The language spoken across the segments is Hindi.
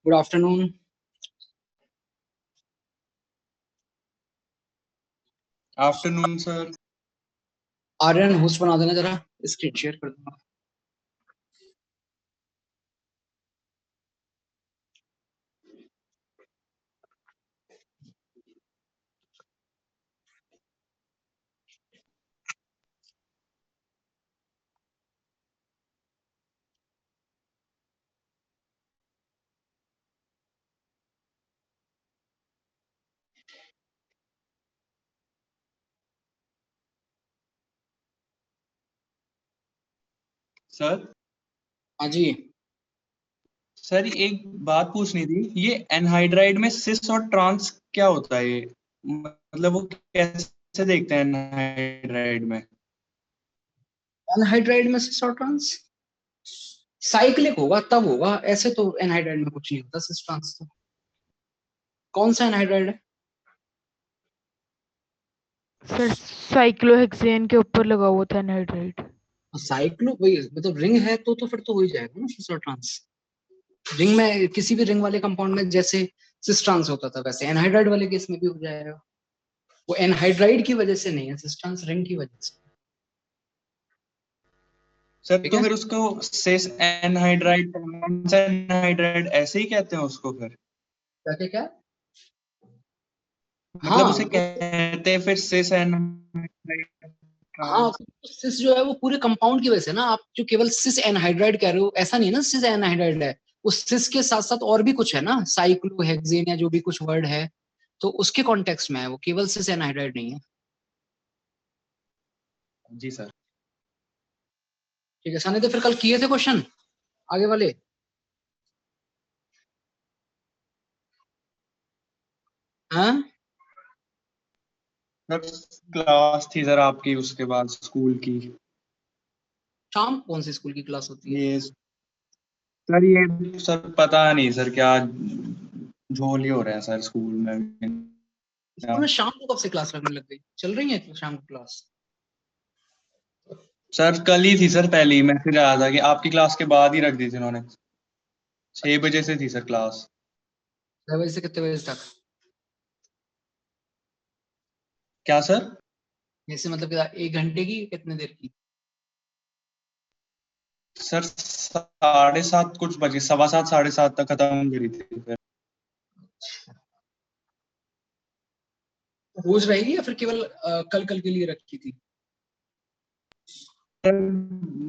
Good afternoon. Afternoon sir. Aryan host बना देना जरा, स्क्रीन शेयर कर दूंगा। सर हाँ जी। सर एक बात पूछनी थी, ये एनहाइड्राइड में सिस और ट्रांस क्या होता है? ये मतलब वो कैसे देखते हैं एनहाइड्राइड में? एनहाइड्राइड में सिस और ट्रांस साइक्लिक होगा तब होगा, ऐसे तो एनहाइड्राइड में कुछ नहीं होता सिस ट्रांस। तो कौन सा एनहाइड्राइड है? सर साइक्लोहेक्सेन के ऊपर लगा हुआ था एनहाइड्राइड। साइक्लो वही मतलब रिंग है तो फिर तो हो ही जाएगा ना सिस और ट्रांस। रिंग में किसी भी रिंग वाले कंपाउंड में जैसे सिस ट्रांस होता था वैसे एनहाइड्राइड वाले केस में भी हो जाएगा। वो एनहाइड्राइड की वजह से नहीं है, सिस ट्रांस रिंग की वजह से। सर ठीक तो है, फिर उसको सिस एनहाइड्राइड ऐसे ही कहते हैं उसको फिर? क्या क्या? मतलब हाँ उसे कहते हैं फिर सिस एनहाइड्राइड हाँ, ट्रांस? सिस जो है वो पूरे कंपाउंड की वजह से ना। आप जो केवल सिस एनहाइड्राइड कह रहे हो ऐसा नहीं है ना, सिस एनहाइड्राइड है। उस सिस के साथ साथ और भी कुछ है ना, साइक्लोहेक्सेन या जो भी कुछ वर्ड है, तो उसके कॉन्टेक्स्ट में है वो, केवल सिस एनहाइड्राइड नहीं है। जी सर। ठीक है सनी, तो फिर कल किए थे क्वेश्चन आगे वाले? हाँ, सर क्लास थी सर आपकी, उसके बाद स्कूल की। शाम कौन सी स्कूल की क्लास होती है? ये सर पता नहीं सर, क्या झोल ही हो रहा है सर स्कूल में। स्कूल में शाम को कब से क्लास लगने लग गई? चल रही है शाम को क्लास? सर कल ही थी सर, पहली मैसेज आया था कि आपकी क्लास के बाद ही रख दी थी उन्होंने। 6 बजे से थी सर क्लास। 6 बजे से कितने बजे तक? क्या सर? जैसे मतलब कि 1 घंटे की, कितने देर की? सर 7:30 कुछ बजे, 7:15 7:30 तक खत्म करी थी फिर। रोज रहेगी या फिर केवल कल कल के लिए रखी थी? सर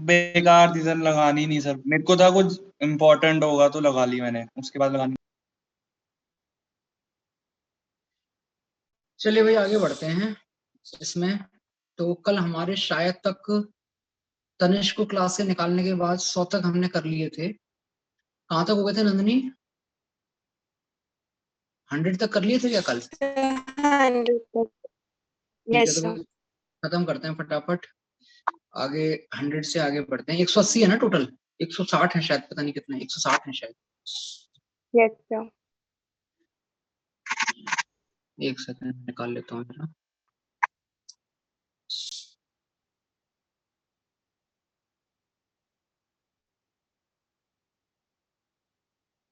बेकार थी सर, लगानी नहीं सर। मेरे को था कुछ इम्पोर्टेंट होगा तो लगा ली मैंने, उसके बाद लगानी। चलिए भाई आगे बढ़ते हैं इसमें। तो कल हमारे शायद तक तनिष्क को क्लास से निकालने के बाद 100 तक हमने कर लिए थे। कहाँ तक हो गए थे नंदनी? 100 तक कर लिए थे क्या कल? 100 ठीक है, यस तो सर। भाई खत्म करते हैं फटाफट। आगे 100 से आगे बढ़ते हैं। 180 है ना टोटल? 160 है शायद, पता नहीं कितना, 160 है शायद। Yes sir. एक सेकंड निकाल लेता हूँ जरा।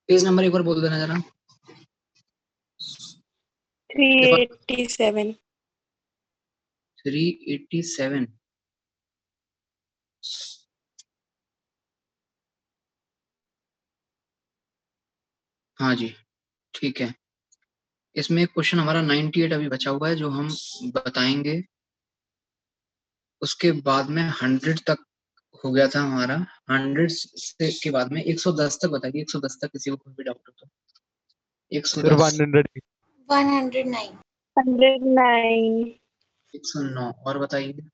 पेज नंबर एक बार बोल देना जरा। 387। 387। हाँ जी, ठीक है। इसमें एक क्वेश्चन हमारा 98 अभी बचा हुआ है जो हम बताएंगे। उसके बाद में 100 तक हो गया था हमारा। 100 से के बाद में 110 तक बताइए। 110 तक किसी को कोई भी डाउट हो तो। सर 110, 100। 109। 109। 109 और बताइए।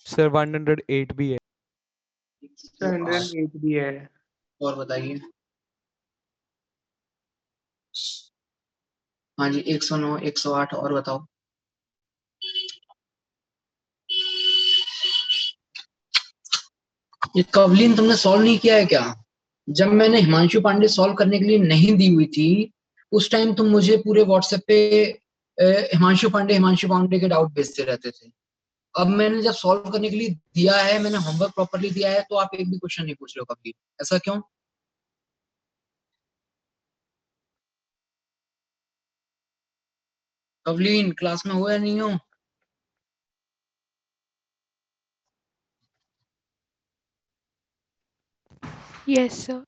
सर 108 भी है। 108 108 भी है। और बताइए। हाँ जी, 109, 108 और बताओ। ये कवलिन तुमने सॉल्व नहीं किया है क्या? जब मैंने हिमांशु पांडे सॉल्व करने के लिए नहीं दी हुई थी उस टाइम तुम मुझे पूरे व्हाट्सएप पे हिमांशु पांडे के डाउट भेजते रहते थे। अब मैंने जब सॉल्व करने के लिए दिया है, मैंने होमवर्क प्रॉपरली दिया है, तो आप एक भी क्वेश्चन नहीं पूछ रहे हो कभी। ऐसा क्यों? कवलीन क्लास में हो या नहीं हो? Yes sir.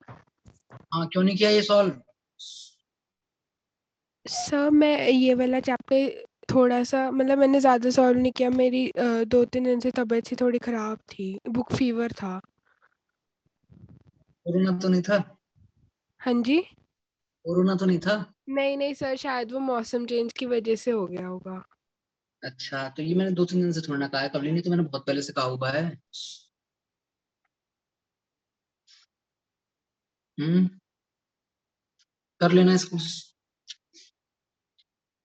हाँ, क्यों नहीं किया ये सॉल्व? सर मैं ये वाला चैप्टर थोड़ा सा मतलब मैंने ज़्यादा सॉल्व नहीं किया, मेरी 2-3 दिन से तबीयत सी थोड़ी ख़राब थी, बुक फीवर था। कोरोना तो नहीं था? हाँ जी? कोरोना तो नहीं था? नहीं नहीं सर, शायद वो मौसम चेंज की वजह से हो गया होगा। अच्छा, तो ये मैंने 2-3 दिन से थोड़ा ना कहा है, कवलीन, तो मैंने बहुत पहले से कहा हुआ है। कर लेना इसको।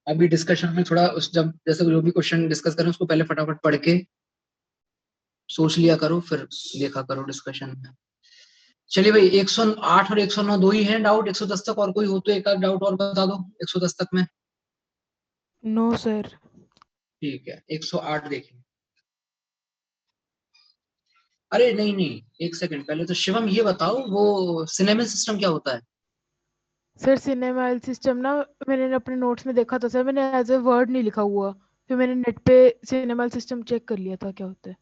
अभी डिस्कशन में थोड़ा उस जब जैसे जो भी क्वेश्चन डिस्कस करें उसको पहले फटाफट पढ़ के सोच लिया करो, फिर देखा करो डिस्कशन में। चलिए भाई, 108 और 109 दो ही हैं डाउट। 110 तक और कोई हो तो एक आध डाउट और बता दो 110 तक में। No sir. ठीक है, 108 देखिए। अरे नहीं नहीं, एक सेकंड, पहले तो शिवम ये बताओ वो सिनेमा सिस्टम क्या होता है? सर सिनेमाइल सिस्टम ना, मैंने अपने नोट्स में देखा था सर, मैंने एज ए वर्ड नहीं लिखा हुआ, फिर मैंने नेट पे सिनेमाइल सिस्टम चेक कर लिया था क्या होता है।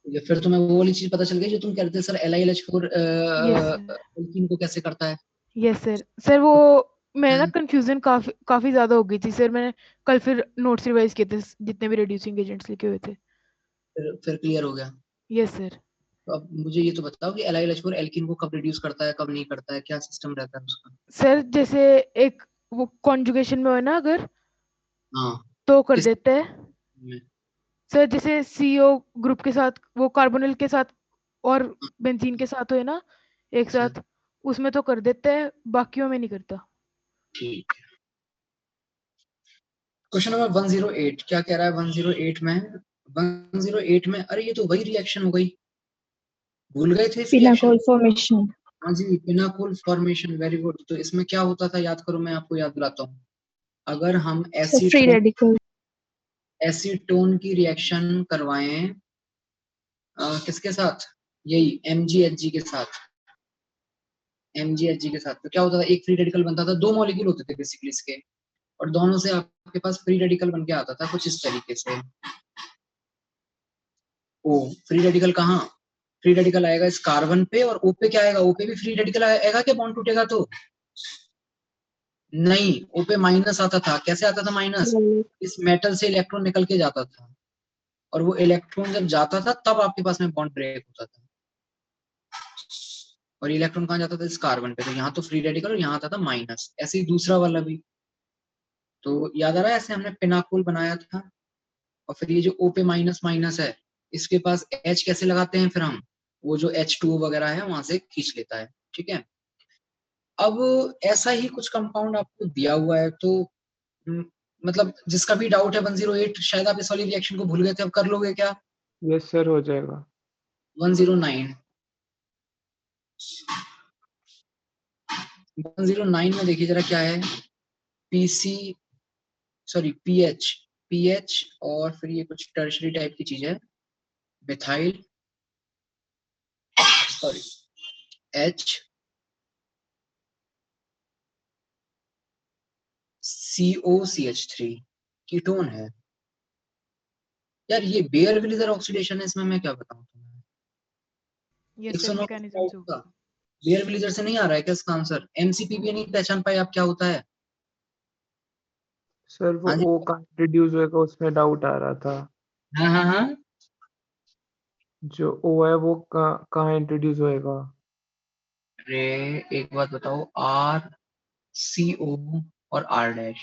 या फिर तुम्हें वो वाली चीज पता चल गई जो तुम कहते थे sir, LiLH4 yes sir. Alkene को कैसे करता है? Yes sir. सर वो मैं ना कंफ्यूजन काफी काफी ज्यादा हो गई थी सर, मैंने कल फिर नोट्स रिवाइज किए थे जितने भी रिड्यूसिंग एजेंट्स लिखे हुए थे। फिर क्लियर हो गया? Yes sir. तो अब मुझे ये तो बताओ कि LiLH4 एल्कीन को कब रिड्यूस करता है, कब नहीं करता है, क्या सिस्टम रहता है उसका? सर जैसे एक वो कॉन्जुगेशन में हो ना अगर, हाँ। तो कर किस देते हैं में? सर, जैसे सीओ ग्रुप के साथ वो कार्बोनिल के साथ और बेंजीन के साथ हो ना एक अच्छा, साथ, उसमें तो कर देते हैं, बाकियों में नहीं करता। ठीक है। क्वेश्चन नंबर 108 क्या कह रहा है? 108 में 108 में, अरे ये तो वही रिएक्शन हो गई, भूल गए थे इस रिएक्शन। Pinacol formation. हाँ जी, पिनाकोल फॉर्मेशन, वेरी गुड। तो इसमें क्या होता था याद करो, मैं आपको याद दिलाता हूँ। अगर हम फ्री रेडिकल। एसीटोन की रिएक्शन करवाएं किसके साथ, यही MgHg के साथ, MgHg के साथ, तो क्या होता था? एक फ्री रेडिकल बनता था, दो मॉलिक्यूल होते थे बेसिकली इसके, और दोनों से आपके पास फ्री रेडिकल बन के आता था कुछ इस तरीके से। ओ फ्री रेडिकल कहाँ? फ्री रेडिकल आएगा इस कार्बन पे, और ओ पे क्या आएगा? ओ पे भी फ्री रेडिकल आएगा, क्या बॉन्ड टूटेगा तो? नहीं, ओ पे माइनस आता था। कैसे आता था माइनस? इस मेटल से इलेक्ट्रॉन निकल के जाता था, और वो इलेक्ट्रॉन जब जाता था तब आपके पास में बॉन्ड ब्रेक होता था, और इलेक्ट्रॉन कहाँ जाता था? इस कार्बन पे। तो यहाँ तो फ्री रेडिकल और यहाँ आता था माइनस। ऐसे ही दूसरा वाला भी, तो याद आ रहा है? ऐसे हमने पिनाकोल बनाया था, और फिर ये जो O पे माइनस माइनस है, इसके पास H कैसे लगाते हैं फिर हम? वो जो H2O वगैरह है वहां से खींच लेता है, ठीक है। अब ऐसा ही कुछ कंपाउंड आपको दिया हुआ है, तो हम्म, मतलब जिसका भी डाउट है 108, शायद आप इस वाली रिएक्शन को भूल गए थे, अब कर लोगे क्या? यस सर, हो जाएगा। 109 109 में देखिए जरा क्या है। पीसी सॉरी पीएच और फिर ये कुछ टर्शरी टाइप की चीज है, methyl sorry H COCH3 ketone है। यार ये बेयर विलिजर ऑक्सीडेशन है इसमें, मैं क्या बताऊं तुम्हें। यस सर, 109 मैकेनिज्म से होगा। बेयर विलिजर से नहीं आ रहा है क्या इसका आंसर? MCP भी नहीं पहचान पाए आप, क्या होता है? सर वो हाँ जी, ओ कहाँ रिड्यूस होएगा उसमें डाउट आ रहा था। हाँ हाँ हाँ। जो ओ है वो कहाँ इंट्रोड्यूस होएगा? अरे एक बात बताओ, RCO और R डैश,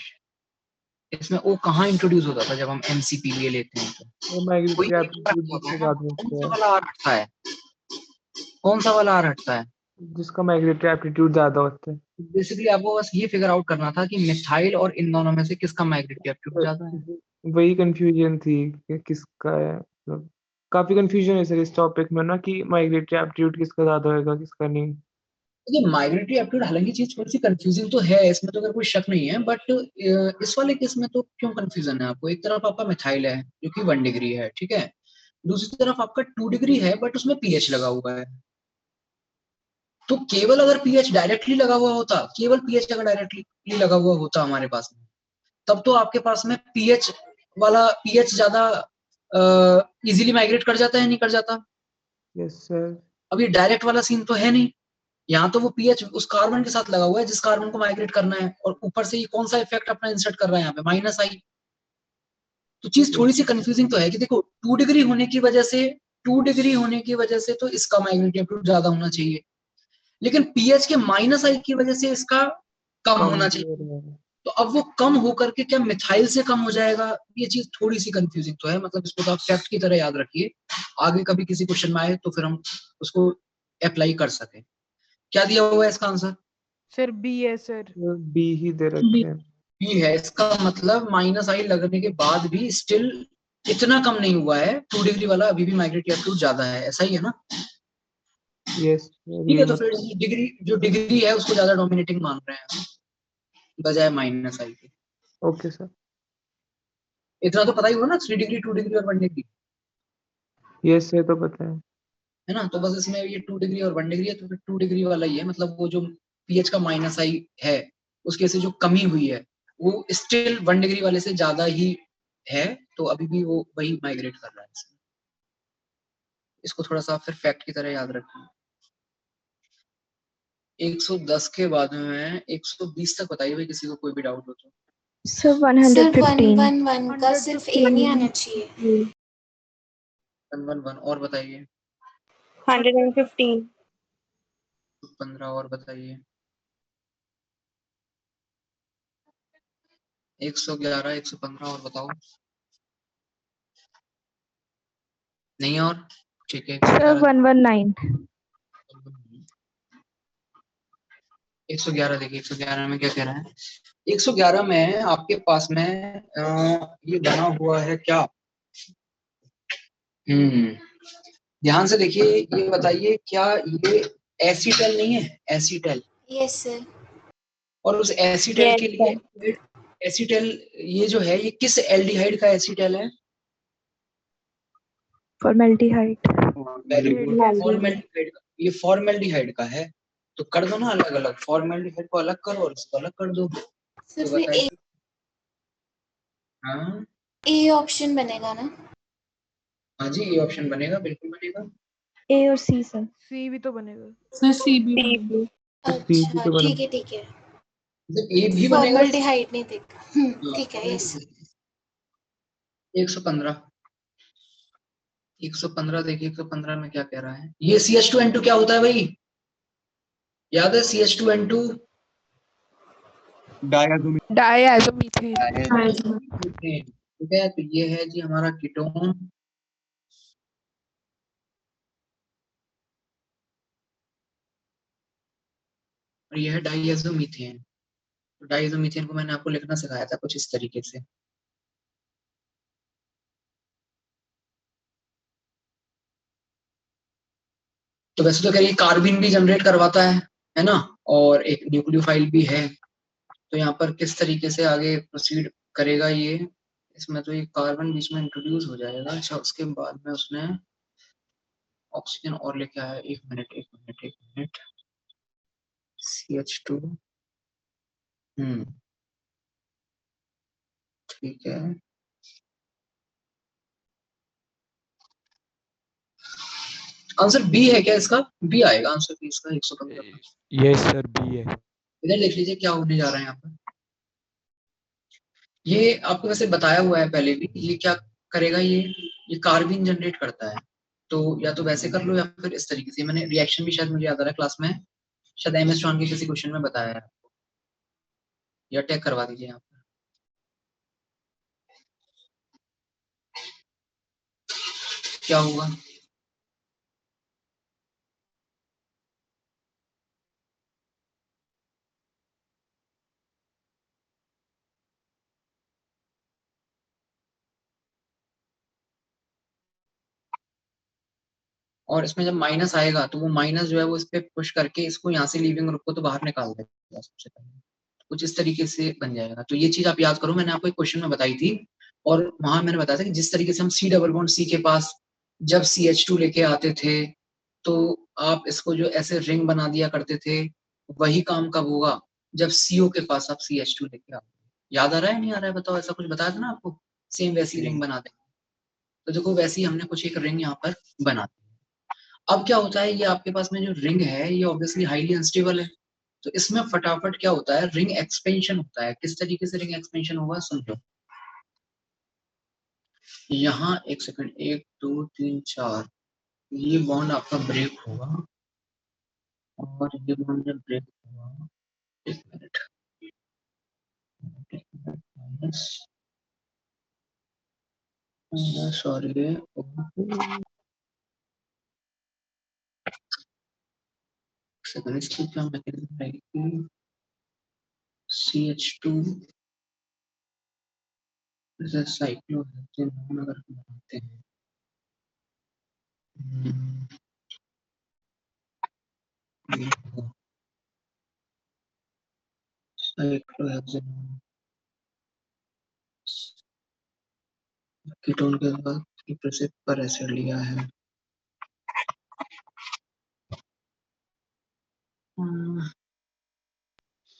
इसमें O कहाँ इंट्रोड्यूस होता था जब हम MCPVA लेते हैं तो? वो कोई माइग्रेटरी एक बार एप्टीट्यूड होता जिसके है ना, बाद में कौन होता सा है, वाला R हटता है? कौन सा वाला R हटता है? जिसका माइग्रेटरी एप्टीट्यूड ज्यादा होता है। बेसिकली आपको बस ये फिगर आउट करना था कि मिथाइल और इन दोनों में से किसका माइग्रेटरी एप्टीट्यूड ज्यादा है। वही कंफ्यूजन थी कि किसका है, मतलब काफी कंफ्यूजन है सर इस टॉपिक में ना, कि माइग्रेटरी एप्टीट्यूड किसका ज्यादा होएगा किसका नहीं। देखिए माइग्रेटरी एप्टीट्यूड हालांकि चीज थोड़ी सी कंफ्यूजिंग तो है, इसमें तो अगर कोई शक नहीं है, बट इस वाले केस में तो क्यों कंफ्यूजन है आपको? एक तरफ आपका मिथाइल है जो कि 1 डिग्री है, ठीक है, दूसरी तरफ आपका 2 डिग्री है बट उसमें पीएच लगा हुआ है। तो केवल अगर पीएच डायरेक्टली लगा हुआ होता, केवल पीएच अगर डायरेक्टली लगा हुआ होता हमारे पास में, तब तो आपके पास में पीएच ज्यादा इजीली माइग्रेट कर जाता है, नहीं कर जाता? Yes sir. अब ये डायरेक्ट वाला सीन तो है नहीं, यहाँ तो वो पीएच उस कार्बन के साथ लगा हुआ है जिस कार्बन को माइग्रेट करना है, और ऊपर से ये कौन सा इफेक्ट अपना इंसर्ट कर रहा है यहाँ पे, माइनस आई। तो चीज थोड़ी सी कंफ्यूजिंग तो है कि देखो 2 डिग्री होने की वजह से तो इसका माइग्रेट एप्टीट्यूड ज्यादा होना चाहिए, लेकिन पीएच के माइनस आई की वजह से इसका कम होना चाहिए। तो अब वो कम होकर के क्या मिथाइल से कम हो जाएगा? ये चीज थोड़ी सी कंफ्यूजिंग तो है, मतलब इसको तो आप फैक्ट की तरह याद रखिए, आगे कभी किसी क्वेश्चन में आए तो फिर हम उसको अप्लाई कर सके। क्या दिया हुआ है इसका आंसर? सर बी है सर। बी ही दे रखे हैं। बी है, इसका मतलब माइनस आई लगने के बाद भी स्टिल इतना कम नहीं हुआ है, 2 डिग्री वाला अभी भी माइग्रेट एप्टीट्यूड ज्यादा है, ऐसा ही है ना? यस ठीक है, तो फिर डिग्री है उसको ज्यादा डोमिनेटिंग मान रहे हैं बजाय माइनस आई के। Okay sir. इतना तो पता ही होगा ना, 3 डिग्री 2 डिग्री और 1 डिग्री, यस ये तो पता है ना? तो बस इसमें ये 2 डिग्री और 1 डिग्री है, तो फिर 2 डिग्री वाला ही है, मतलब वो जो पीएच का माइनस आई है उसके से जो कमी हुई है वो स्टिल 1 डिग्री वाले से ज्यादा ही है, तो अभी भी वो वही माइग्रेट कर रहा है इसमें। इसको थोड़ा सा फिर फैक्ट की तरह याद रखें। 110 के बाद में 120 तक बताइए भाई, किसी को कोई भी डाउट हो तो। सर सर 115 111 का सिर्फ ए नहीं आना चाहिए। 111 और बताइए। 115 15 और बताइए। 111 115 और बताओ। नहीं और? ठीक है, सर 119 111 देखिए, 111 में क्या कह रहा है? 111 में आपके पास में ये बना हुआ है क्या? ध्यान से देखिए, ये बताइए क्या ये एसीटल नहीं है? एसीटल। Yes sir. और उस एसीटल Yes, के लिए एसीटल ये जो है ये किस एल्डिहाइड का एसीटल है? फॉर्मेल्डिहाइड। वेरी गुड, फॉर्मेल्डिहाइड का। ये फॉर्मेल्डिहाइड का है, तो कर दो ना अलग अलग, फॉर्मेल्डिहाइड को अलग करो और इसको अलग कर दो। सर तो फिर बताइए। हाँ ए ऑप्शन बनेगा ना? हाँ जी, ये ऑप्शन बनेगा, बिल्कुल बनेगा। ए और सी सर। सी भी तो बनेगा। सर सी बी सी भी। अच्छा ठीक है ठीक है। मतलब ए भी बनेगा। फॉर्मल्डिहाइड नहीं देखा। ठीक है यस। 115 115 देखिए, 115 में क्या कह रहा है? ये CH2N2 क्या होता है भाई? याद है CH2N2? डायज़ोमीथेन। ठीक है, तो ये है जी हमारा कीटोन। और ये है डाइएज़ोमीथेन। तो डाइएज़ोमीथेन को मैंने आपको लिखना सिखाया था कुछ इस तरीके से। तो वैसे तो करिए कार्बिन भी जनरेट करवाता है ना? और एक न्यूक्लियोफाइल भी है। तो यहाँ पर किस तरीके से आगे प्रोसीड करेगा ये? इसमें तो ये कार्बन बीच में इंट्रोड्यूस हो जाएगा। अच्छा, उसके बाद में उसने ऑक्सीजन और लेके आया। एक मिनट CH2। ठीक है, आंसर बी है क्या इसका? बी आएगा आंसर बी इसका 115 का। यस सर बी है। इधर देख लीजिए क्या होने जा रहा है यहाँ पर। ये आपको वैसे बताया हुआ है पहले भी, ये क्या करेगा? ये कार्बिन जनरेट करता है। तो या तो वैसे कर लो या फिर इस तरीके से। मैंने रिएक्शन भी शायद मुझे याद आ रहा है क्लास में, शायद MS चौहान के किसी क्वेश्चन में बताया है, या टैग करवा दीजिए यहाँ पर। क्या होगा? और इसमें जब माइनस आएगा तो वो माइनस जो है वो इस पे पुश करके इसको यहाँ से लीविंग ग्रुप को तो बाहर निकाल देगा सबसे पहले। कुछ इस तरीके से बन जाएगा। तो ये चीज आप याद करो, मैंने आपको एक क्वेश्चन में बताई थी, और वहां मैंने बताया था कि जिस तरीके से हम C डबल बॉन्ड C के पास जब CH2 लेके आते थे तो आप इसको जो ऐसे रिंग बना दिया करते थे, वही काम कब होगा? जब CO के पास आप CH2 लेके आओ। याद आ रहा है नहीं आ रहा है बताओ, ऐसा कुछ बताया था ना आपको, सेम वैसी रिंग बना देंगे। तो देखो वैसी हमने कुछ एक रिंग यहाँ पर बना दी। अब क्या होता है, ये आपके पास में जो रिंग है ये ऑब्वियसली हाईली अनस्टेबल है, तो इसमें फटाफट क्या होता है, रिंग एक्सपेंशन होता है। किस तरीके से रिंग एक्सपेंशन होगा समझो। यहाँ एक सेकंड, 1 2 3 4, ये बॉन्ड आपका ब्रेक होगा और ये बॉन्ड जब ब्रेक होगा, एक मिनट, सॉरी सेकंड, इसकी क्या मैकेनिज्म रहेगी, CH2 साइक्लोहेक्सेन अगर हम बनाते हैं, साइक्लोहेक्सेन कीटोन के बाद प्रेसिप पर एसिड लिया है।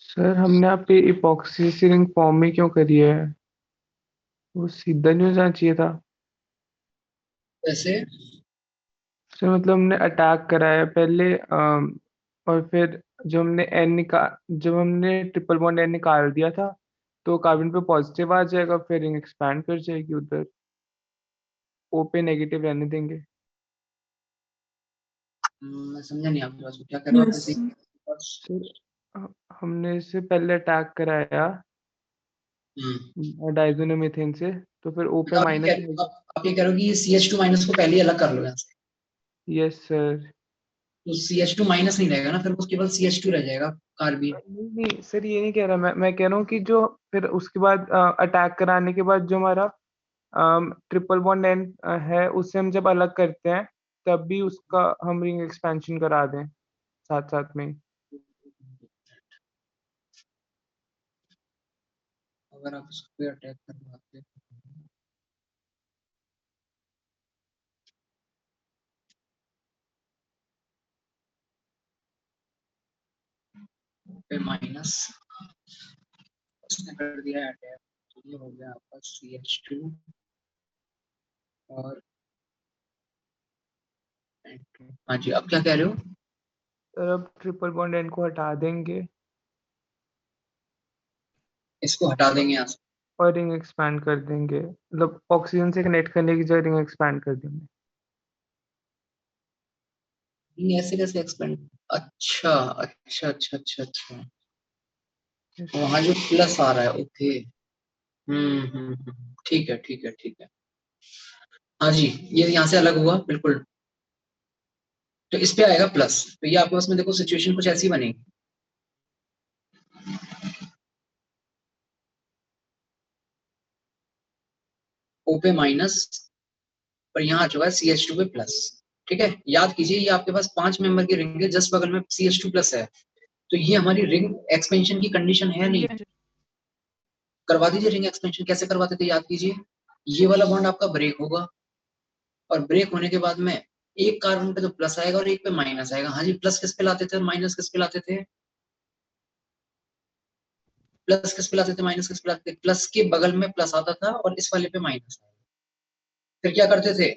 सर हमने आप पे इपॉक्सी सी रिंग फॉर्म में क्यों करी है? वो सीधा नहीं हो जाना चाहिए था। ऐसे सर मतलब हमने अटैक कराया पहले और फिर जब हमने ट्रिपल बॉन्ड एन निकाल दिया था तो कार्बन पे पॉजिटिव आ जाएगा, फिर रिंग एक्सपैंड कर जाएगी, उधर ओ पे नेगेटिव रहने देंगे। मैं समझा नहीं आपकी बात को, क्या कर रहे हो आप Yes. ऐसे? सर हमने इससे पहले अटैक कराया डाइजोनोमीथेन से, तो फिर ओ पे आप माइनस। ये कह रहे हो कि CH2 माइनस को पहले ही अलग कर लो यहाँ से, यस सर। तो CH2 माइनस नहीं रहेगा ना, फिर उसके बाद CH2 रह जाएगा कार्बन। नहीं सर ये नहीं कह रहा मैं कह रहा हूँ कि जो फिर उसके बाद अटैक कराने के बाद जो हमारा ट्रिपल बॉन्ड एन है उससे हम जब अलग करते हैं तब भी उसका हम रिंग एक्सपेंशन करा दें साथ साथ में। अगर आप उसको अटैक करवाते हैं पे माइनस, उसने कर दिया अटैक, तो ये हो गया आपका CH2 और हाँ जी, अब क्या कह रहे हो? सर अब ट्रिपल बॉन्ड एन को हटा देंगे इसको हटा देंगे यहाँ से, और रिंग एक्सपैंड कर देंगे, मतलब ऑक्सीजन से कनेक्ट करने की जगह रिंग एक्सपैंड कर देंगे। नहीं ऐसे कैसे एक्सपेंड, अच्छा अच्छा अच्छा अच्छा अच्छा, वहाँ जो प्लस आ रहा है, ओके, ठीक है ठीक है ठीक है, हाँ जी, ये यहाँ से अलग हुआ बिल्कुल, तो इस पे आएगा प्लस, तो ये आपके पास में देखो सिचुएशन कुछ ऐसी बनेगी, O पे माइनस और यहाँ आ चुका है CH2 पे प्लस। ठीक है, याद कीजिए ये आपके पास 5 मेंबर की रिंग है, जस्ट बगल में CH2 प्लस है, तो ये हमारी रिंग एक्सपेंशन की कंडीशन है नहीं, करवा दीजिए रिंग एक्सपेंशन। कैसे करवाते थे याद कीजिए, ये वाला बॉन्ड आपका ब्रेक होगा और ब्रेक होने के बाद में एक कार्बन पे तो प्लस आएगा और एक पे माइनस आएगा। हाँ जी, प्लस किस पे लाते थे और माइनस किस पे लाते थे? प्लस किस पे लाते थे, माइनस किस पे लाते थे? प्लस के बगल में प्लस आता था और इस वाले पे माइनस। फिर क्या करते थे,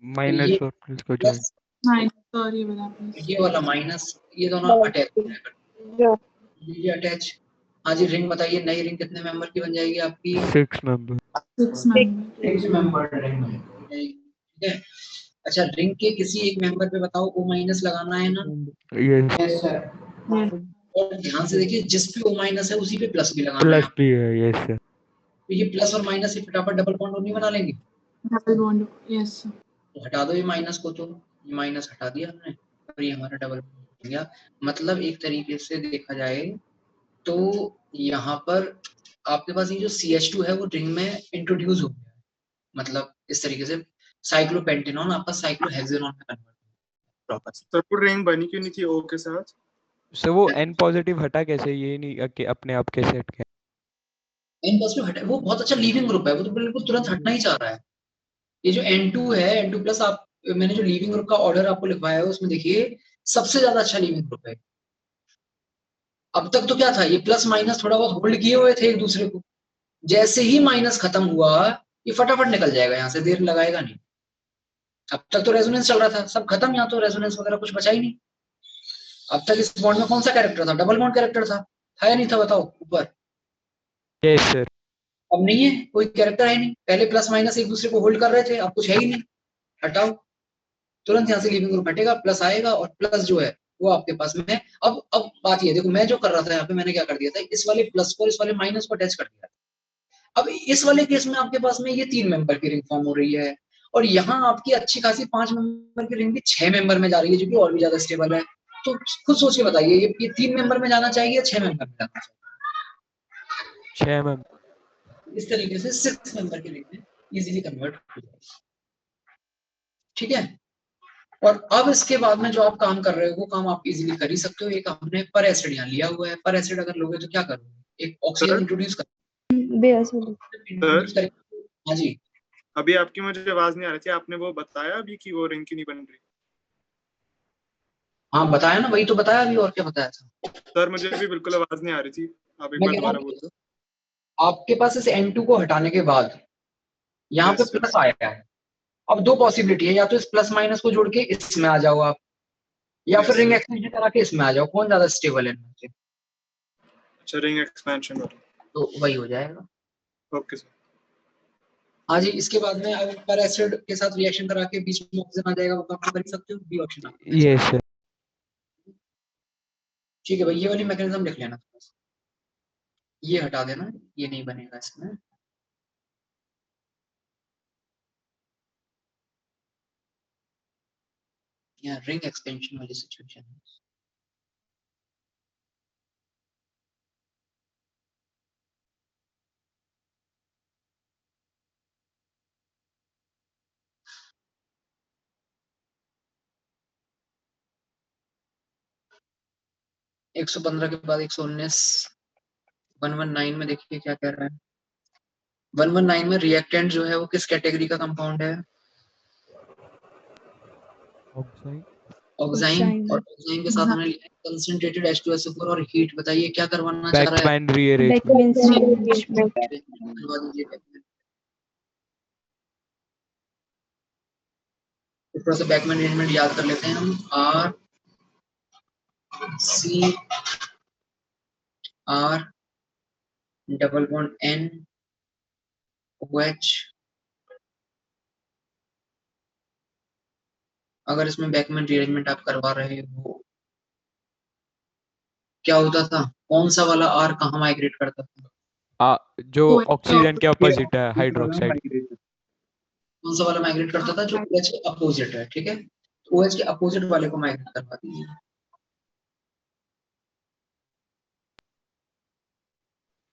माइनस ये और प्लस को प्लस Nine. Sorry, बता please. ये वाला माइनस, ये दोनों अटैच ये अटैच। हाँ जी, रिंग बताइए, नई रिंग कितने मेंबर की बन जाएगी आपकी? 6 मेंबर। 6 member. 6 मेंबर रिंग है, ठीक है। अच्छा, रिंग के किसी एक मेंबर पे बताओ O माइनस लगाना है ना? Yes yes sir. Yes. और ध्यान से देखिए, जिस पे O माइनस है उसी पे प्लस भी लगाना है, प्लस भी है। Yes sir. तो ये प्लस और माइनस से फटाफट डबल बॉन्ड नहीं बना लेंगे? Double bond. Yes. तो हटा दो ये माइनस को, तो ये माइनस हटा दिया हमने और ये हमारा डबल हो गया। मतलब एक तरीके से देखा जाए तो यहाँ पर आपके पास ये जो CH2 है वो रिंग में इंट्रोड्यूस हो गया, मतलब इस तरीके से साइक्लोपेंटेनॉन आपका साइक्लोहेक्सेनॉन में कन्वर्ट प्रॉपर। सर वो रिंग बनी क्यों नहीं थी O के साथ? सर वो N पॉजिटिव हटा कैसे, ये नहीं कि अपने आप कैसे हट गया? N पॉजिटिव हटा, वो बहुत अच्छा लीविंग ग्रुप है, वो तो बिल्कुल तुरंत हटना ही चाह रहा है। ये जो N2 है, N2 प्लस, आप मैंने जो लीविंग ग्रुप का ऑर्डर आपको लिखवाया है उसमें देखिए सबसे ज्यादा अच्छा लीविंग ग्रुप है। अब तक तो क्या था, ये प्लस माइनस थोड़ा बहुत होल्ड किए हुए थे एक दूसरे को, जैसे ही माइनस खत्म हुआ ये फटाफट निकल जाएगा, यहाँ से देर लगाएगा नहीं। अब तक तो रेजोनेंस चल रहा था, सब खत्म, यहाँ तो रेजोनेंस वगैरह कुछ बचा ही नहीं। अब तक इस बॉन्ड में कौन सा कैरेक्टर था, डबल बॉन्ड कैरेक्टर था या नहीं था, बताओ ऊपर। Yes sir. अब नहीं है, कोई कैरेक्टर है नहीं, पहले प्लस माइनस एक दूसरे को होल्ड कर रहे थे, अब कुछ है ही नहीं, हटाओ, तुरंत यहाँ से लीविंग ग्रुप हटेगा, प्लस आएगा और प्लस जो है वो आपके पास में है। अब बात ये देखो, मैं जो कर रहा था यहाँ पे, मैंने क्या कर दिया था, इस वाले प्लस को इस वाले माइनस को अटैच कर दिया था। अब इस वाले केस में आपके पास में ये 3 मेंबर की रिंग फॉर्म हो रही है, और यहाँ आपकी अच्छी खासी 5 मेंबर की रिंग भी 6 मेंबर में जा रही है, जो कि और भी ज्यादा स्टेबल है। तो खुद सोच के बताइए, ये 3 मेंबर में जाना चाहिए या 6 मेंबर में जाना चाहिए? 6 मैम। इस तरीके से 6 मेंबर की रिंग में इजीली कन्वर्ट हो जाएगी, ठीक है। और अब इसके बाद में जो आप काम कर रहे हो वो काम आप इजीली कर ही सकते हो। एक हमने पर एसिड यहाँ लिया हुआ है, पर एसिड अगर लोगे तो क्या करोगे, एक ऑक्सीजन इंट्रोड्यूस करेंगे। हाँ जी, अभी आपकी मुझे आवाज नहीं आ रही थी, आपने वो बताया अभी कि वो रिंग क्यों नहीं बन रही? हाँ बताया ना, वही तो बताया अभी, और क्या बताया था सर? मुझे भी बिल्कुल आवाज नहीं आ रही थी, आप एक बार दोबारा बोलो। आपके पास इस N2 को हटाने के बाद यहाँ पे प्लस आया है, अब 2 पॉसिबिलिटी है, या तो इस प्लस माइनस को जोड़ के इसमें आ जाओ आप, या फिर रिंग एक्सपेंशन करा के इसमें आ जाओ, कौन ज्यादा स्टेबल है इनमें से? अच्छा, रिंग एक्सपेंशन तो वही हो जाएगा। Okay sir. हाँ जी, इसके बाद में अगर पर एसिड के साथ रिएक्शन करा के बीच में ऑक्सीजन आ जाएगा, वो काम कर सकते हो, बी ऑप्शन आपका। Yes sir. ठीक है भाई, ये वाली मैकेनिज्म लिख लेना, ये हटा देना, ये नहीं बनेगा इसमें। यहाँ रिंग एक्सपेंशन वाली सिचुएशन है। एक 115 के बाद 119, 119 में देखिए क्या कह रहा है। 119 में रिएक्टेंट जो है वो किस कैटेगरी का कंपाउंड है? ऑक्साइन। और ऑक्साइन के साथ हमने लिया है कंसंट्रेटेड H2SO4 और हीट। बताइए क्या करवाना चाह रहा है? Beckmann rearrangement. करवा दीजिए। थोड़ा सा बैकमैन रीअरेंजमेंट याद कर लेते हैं हम। R C R double bond N OH। अगर इसमें बैकमैन रीअरेंजमेंट आप करवा रहे हो, क्या होता था, कौन सा वाला R कहाँ माइग्रेट करता था? जो ऑक्सीजन के अपोजिट है, हाइड्रोक्साइड। कौन सा वाला माइग्रेट करता था? जो OH के अपोजिट है, ठीक है। तो OH के अपोजिट वाले को माइग्रेट करवा दीजिए।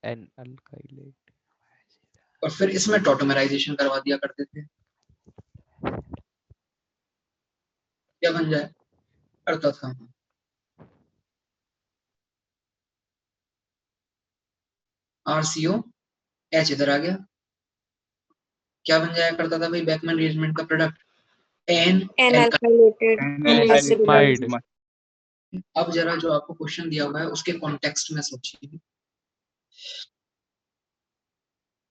एन अल्काइलेट। और फिर इसमें टॉटोमराइजेशन करवा दिया करते थे, क्या बन जाए करता था। RCO H इधर आ गया, क्या बन जाया करता था भाई बैकमैन रीअरेंजमेंट का प्रोडक्ट? N alkylate. अब जरा जो आपको क्वेश्चन दिया हुआ है उसके कॉन्टेक्स्ट में सोचिए।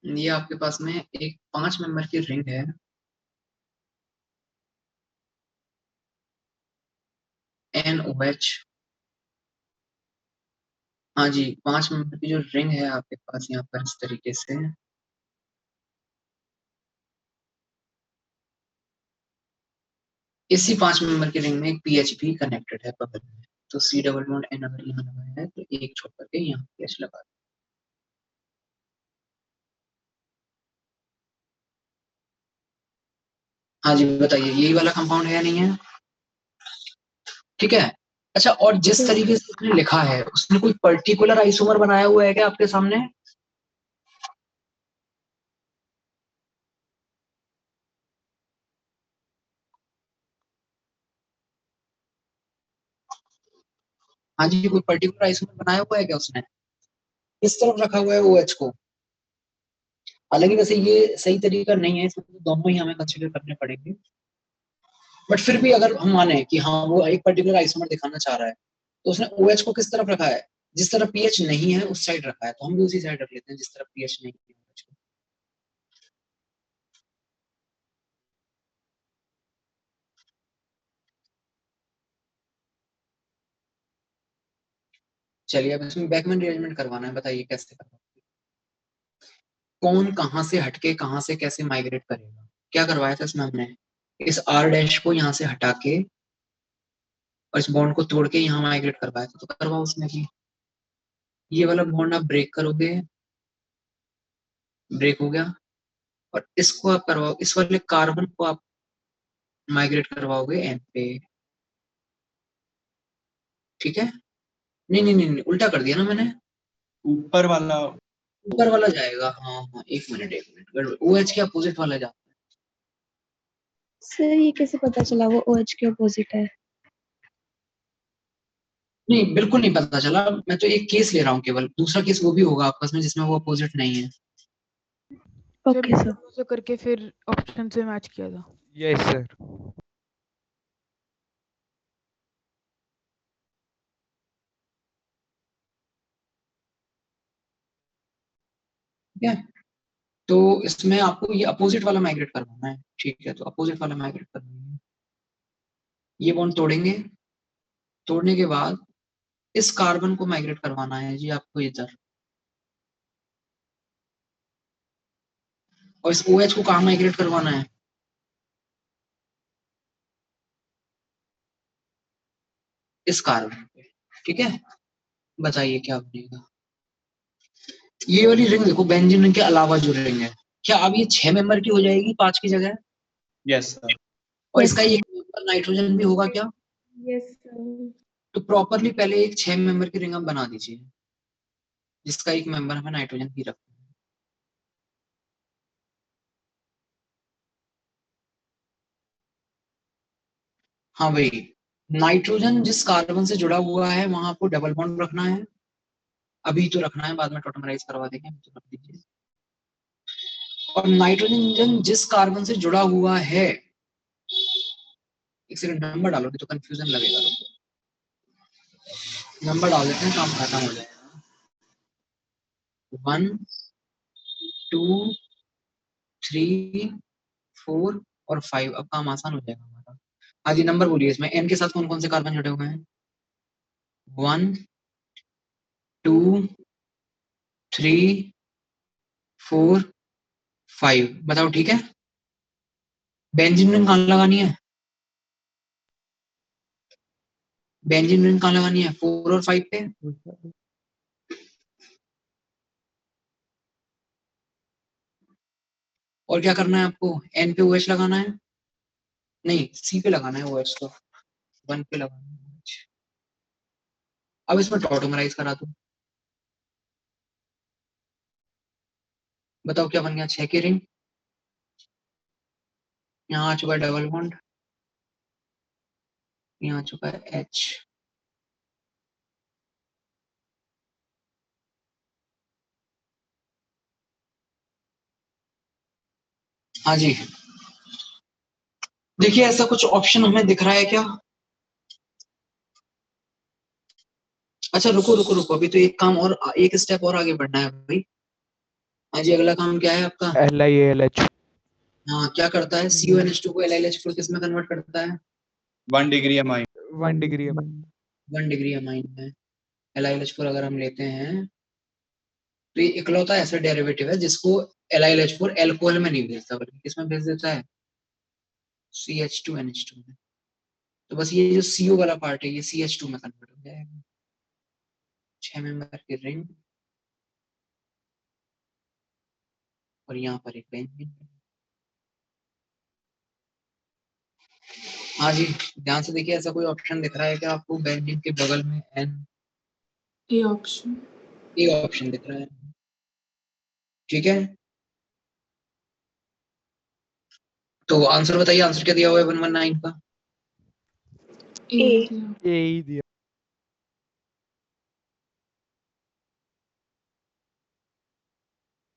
ये आपके पास में एक 5 मेंबर की रिंग है, NOH। हाँ जी, 5 मेंबर की जो रिंग है आपके पास यहाँ पर इस तरीके से, इसी 5 मेंबर की रिंग में एक पीएच भी कनेक्टेड है बगल में। तो C डबल बॉन्ड N अगर यहाँ लगा है तो एक छोड़ करके यहाँ पीएच लगा। हाँ जी बताइए, यही वाला कंपाउंड है या नहीं है? ठीक है। अच्छा, और जिस तरीके से उसने लिखा है उसने कोई पर्टिकुलर आइसोमर बनाया हुआ है क्या आपके सामने? हाँ जी, कोई पर्टिकुलर आइसोमर बनाया हुआ है क्या उसने? किस तरफ रखा हुआ है OH को? हालांकि वैसे ये सही तरीका नहीं है, इसमें दोनों ही हमें कंसीडर करने पड़ेंगे, बट फिर भी अगर हम माने कि हाँ वो एक पर्टिकुलर आइसोमर दिखाना चाह रहा है तो उसने OH को किस तरफ रखा है? जिस तरफ पीएच नहीं है उस साइड रखा है, तो हम भी उसी साइड रख लेते हैं जिस तरफ पीएच नहीं है। चलिए अब इसमें बैकमैन रिअरेंजमेंट करवाना है, बताइए कैसे करना है? कौन कहां से हटके कहां से कैसे माइग्रेट करेगा? क्या करवाया था इसमें हमने? इस आर डैश को यहाँ से हटा के और इस बॉन्ड को तोड़ के यहाँ माइग्रेट करवाया था, तो करवाओ उसमें भी। ये वाला बॉन्ड आप ब्रेक करोगे, ब्रेक हो गया, और इसको आप करवाओ, इस वाले कार्बन को आप माइग्रेट करवाओगे एन पे, ठीक है? नहीं नहीं नहीं, नहीं उल्टा कर दिया ना मैंने, ऊपर वाला ऊपर वाला जाएगा। हाँ हाँ, एक मिनट, OH के अपोजिट वाला जाता है। सर ये कैसे पता चला वो OH के अपोजिट है? नहीं बिल्कुल नहीं पता चला, मैं तो एक केस ले रहा हूँ केवल, दूसरा केस वो भी होगा आपस में जिसमें वो अपोजिट नहीं है। Okay sir. ऐसे करके फिर ऑप्शन से मैच किया था। Yes sir. ठीक है, तो इसमें आपको ये अपोजिट वाला माइग्रेट करवाना है, ठीक है? तो अपोजिट वाला माइग्रेट करवाना है, ये बॉन्ड तोड़ेंगे, तोड़ने के बाद इस कार्बन को माइग्रेट करवाना है जी आपको इधर, और इस OH को कहाँ माइग्रेट करवाना है? इस कार्बन पे, ठीक है? बताइए क्या बनेगा? ये वाली रिंग देखो, बेंजीन रिंग के अलावा जो रिंग है, क्या अब ये 6 मेंबर की हो जाएगी 5 की जगह? Yes sir. और Yes, इसका एक मेंबर नाइट्रोजन भी होगा क्या? Yes sir. तो प्रॉपरली पहले एक 6 मेंबर की रिंग आप बना दीजिए, जिसका एक मेंबर हमें नाइट्रोजन ही रखना है। हाँ भाई, नाइट्रोजन जिस कार्बन से जुड़ा हुआ है वहां आपको डबल बॉन्ड रखना है, अभी तो रखना है, बाद में टोटमराइज करवा देंगे, तो रख दीजिए। और नाइट्रोजन जिस कार्बन से जुड़ा हुआ है, एक सेकंड नंबर डालोगे तो कंफ्यूजन लगेगा, नंबर डाल देते हैं, काम खत्म हो जाएगा। 1 2 3 4 और 5, अब काम आसान हो जाएगा हमारा। हाँ जी, नंबर बोलिए, इसमें एन के साथ कौन कौन से कार्बन जुड़े हुए हैं? 1 2 3 4 5, बताओ ठीक है? बेंजीन रिंग कहाँ लगानी है? बेंजीन रिंग कहाँ लगानी है? 4 और 5 पे। और क्या करना है आपको? एन पे OH लगाना है, नहीं सी पे लगाना है OH, तो 1 पे लगाना है OH। अब इसमें टॉटोमराइज करा दो, बताओ क्या बन गया? 6 की रिंग, यहाँ आ चुका है डबल बॉन्ड, यहाँ आ चुका है H। हाँ जी, देखिए ऐसा कुछ ऑप्शन हमें दिख रहा है क्या? अच्छा रुको रुको रुको, अभी तो एक काम और, एक स्टेप और आगे बढ़ना है भाई। हाँ जी, अगला काम क्या है आपका? LiAlH। हाँ, क्या करता है? CuNH2 को LiLH4 किस में कन्वर्ट करता है? 1 degree amine. 1 degree 1 degree amine में LiLH4 अगर हम लेते हैं, तो ये इकलौता ऐसा डेरिवेटिव है जिसको LiLH4 एल्कोहल में नहीं भेजता, बल्कि किसमें भेज देता है? CH2NH2 में। तो बस ये जो CO वाला पार्ट है, ये CH2 में कन्वर्ट हो जाएगा। 6 मेंबर की रिंग, और यहाँ पर एक बेंजीन। हाँ जी, ध्यान से देखिए, ऐसा कोई ऑप्शन दिख रहा है क्या आपको? बेंजीन के बगल में N, A option. A option दिख रहा है, ठीक है? तो आंसर बताइए, आंसर क्या दिया हुआ है 119 का? A. A. ही दिया।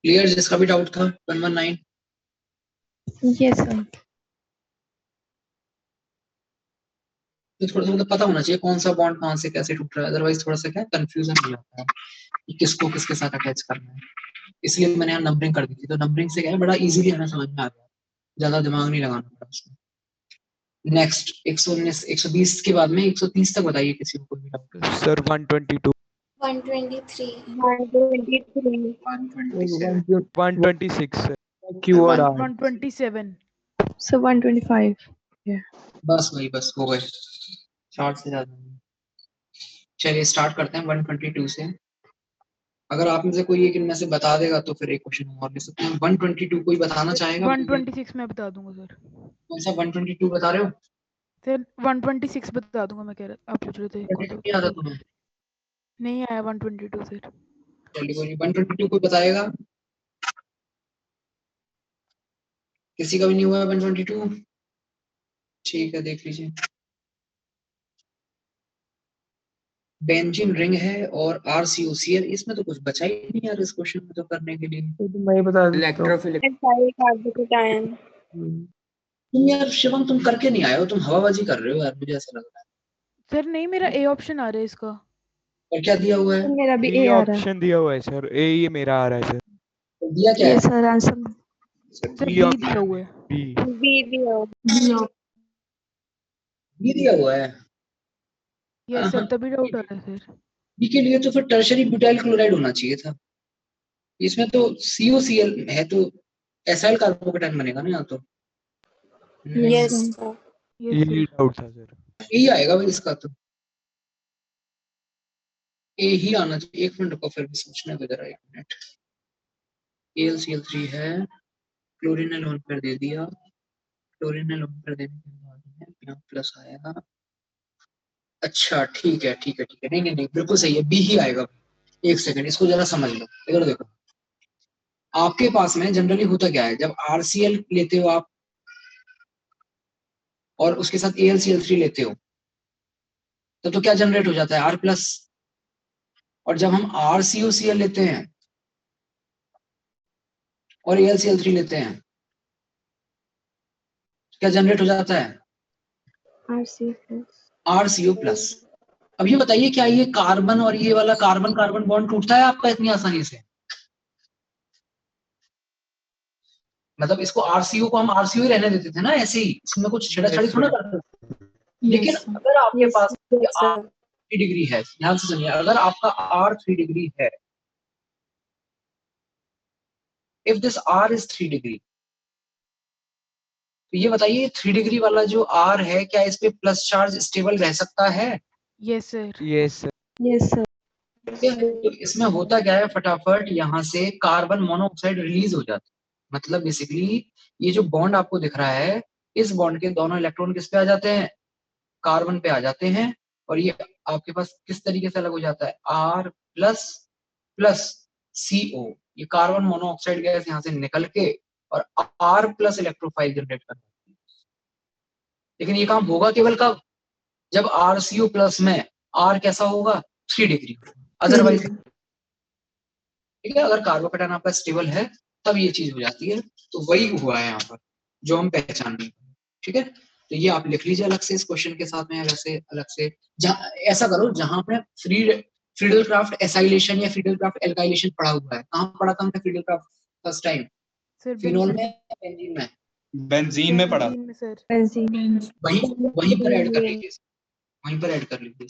क्लियर जिसका भी डाउट था? 119। Yes sir. तो थोड़ा सा मतलब पता होना चाहिए कौन सा बॉन्ड कहाँ से कैसे टूट रहा है, अदरवाइज थोड़ा सा क्या कंफ्यूजन हो जाता है कि किसको किसके साथ अटैच करना है। इसलिए मैंने यहाँ नंबरिंग कर दी थी, तो नंबरिंग से क्या है बड़ा इजीली हमें समझ में आ गया, ज्यादा दिमाग नहीं लगाना पड़ा उसमें। नेक्स्ट 119 120 के बाद में 130 तक बताइए किसी को कोई भी डाउट। Sir 122 123 123 127 126 sir. क्यू और आर 127 so 125 बस वही बस हो गए, 60 से ज्यादा नहीं। चलिए स्टार्ट करते हैं 122 से। अगर आप में से कोई एक इनमें से बता देगा तो फिर एक क्वेश्चन और ले सकते हैं। 122 कोई बताना चाहेगा? 126 मैं बता दूंगा सर। कौन सा 122 बता रहे हो? सर 126 बता दूंगा, मैं कह रहा, आप पूछ रहे थे कौन सा नहीं आता तुम्हें? नहीं आया 122 सर। चलिए कोई नहीं, 122 कोई बताएगा? किसी का भी नहीं हुआ 122? ठीक है देख लीजिए। बेंजीन रिंग है और RCOCl, इसमें तो कुछ बचा ही नहीं यार इस क्वेश्चन में तो करने के लिए। तो मैं ही बता देता हूँ। इलेक्ट्रोफिलिक। कार्बोकेट आयन। तुम यार शिवम तुम करके नहीं आए हो, तुम हवाबाजी कर रहे हो यार, मुझे ऐसा लग रहा है। सर नहीं, मेरा ए ऑप्शन आ रहा है इसका। और क्या दिया हुआ है? मेरा भी ए ए आ रहा है। ऑप्शन दिया हुआ है सर, ए ये मेरा आ रहा है सर। तो दिया क्या है? ये sir answer sir B B option दिया हुआ है। बी। बी दिया। बी दिया हुआ है। यस सर, तभी डाउट आ रहा है सर। बी के लिए तो फिर टर्शरी ब्यूटाइल क्लोराइड होना चाहिए था। इसमें तो COCl है तो एसाइल कार्बोकेटाइन बनेगा ना यहाँ तो। यस यस यही सर। डाउट था सर। यही आएगा भाई इसका तो, ए ही आना चाहिए। एक मिनट रुको फिर भी सोचने को जरा, एक मिनट। AlCl3 है, क्लोरीन ने लोन कर दे दिया, क्लोरीन ने लोन कर देने के बाद में यहाँ प्लस आएगा। अच्छा ठीक है ठीक है ठीक है, नहीं नहीं नहीं बिल्कुल सही है, बी ही आएगा। एक सेकंड इसको जरा समझ लो, इधर देखो। आपके पास में जनरली होता क्या है, जब RCl लेते हो आप और उसके साथ AlCl3 लेते हो तो क्या जनरेट हो जाता है R+। और जब हम RCOCl लेते हैं और AlCl3 लेते हैं क्या जनरेट हो जाता है? RCO+। अब ये बताइए क्या ये कार्बन और ये वाला कार्बन कार्बन बॉन्ड टूटता है आपका इतनी आसानी से? मतलब इसको RCO को हम RCO ही रहने देते थे ना ऐसे ही, इसमें कुछ छेड़छाड़ी थोड़ा करते थे। लेकिन अगर आपके पास R3 डिग्री है, ध्यान से सुनिए, अगर आपका R3 डिग्री है, if this R is 3 degree, तो ये बताइए 3 डिग्री वाला जो R है क्या इस पे प्लस चार्ज स्टेबल रह सकता है? Yes sir. Yes sir. Yes sir. तो इसमें होता क्या है, फटाफट यहाँ से कार्बन मोनोऑक्साइड रिलीज हो जाता है। मतलब बेसिकली ये जो बॉन्ड आपको दिख रहा है, इस बॉन्ड के दोनों इलेक्ट्रॉन किस पे आ जाते हैं? कार्बन पे आ जाते हैं। और ये आपके पास किस तरीके से अलग हो जाता है? R++ CO, ये कार्बन मोनोऑक्साइड गैस यहाँ से निकल के और R+ इलेक्ट्रोफाइल जनरेट करता है। लेकिन ये काम होगा केवल कब? जब RCO+ में R कैसा होगा? 3 डिग्री। अदरवाइज ठीक है, अगर कार्बोकेटाइन आपका स्टेबल है तब ये चीज हो जाती है। तो वही हुआ है यहाँ पर जो हम पहचान रहे हैं। ठीक है, तो ये आप लिख लीजिए अलग से इस क्वेश्चन के साथ में, वैसे अलग से ऐसा करो जहां पे फ्रीडल क्राफ्ट एसाइलेशन या फ्रीडल क्राफ्ट एल्काइलेशन पढ़ा हुआ है। कहाँ पढ़ा था हमने Friedel craft first time? Sir phenol में, बेंजीन में? बेंजीन में पड़ा। बेंजीन में सर। वहीं पर ऐड कर लीजिए, वहीं पर ऐड कर लीजिए।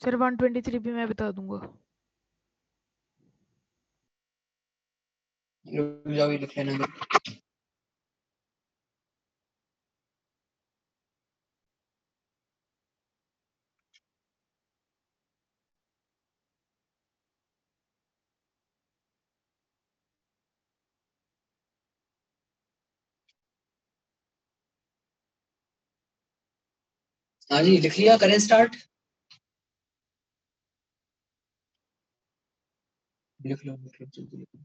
सर 123 भी मैं बता दूंगा। जाओ ये लिख लेना। हाँ जी लिख लिया, करें स्टार्ट। लिख लो जल्दी लिख लो।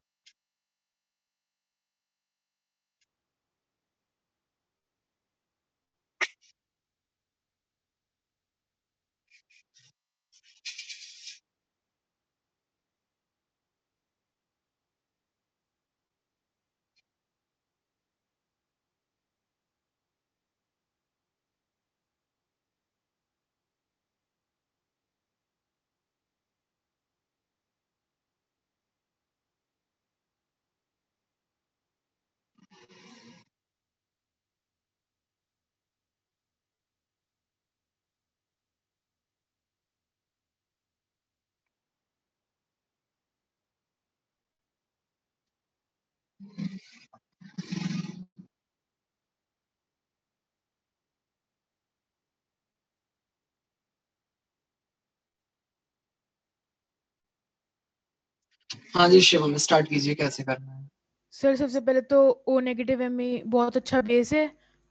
हाँ जी शिवम, स्टार्ट कीजिए, कैसे करना है। सर सबसे पहले तो O नेगेटिव Me बहुत अच्छा बेस है,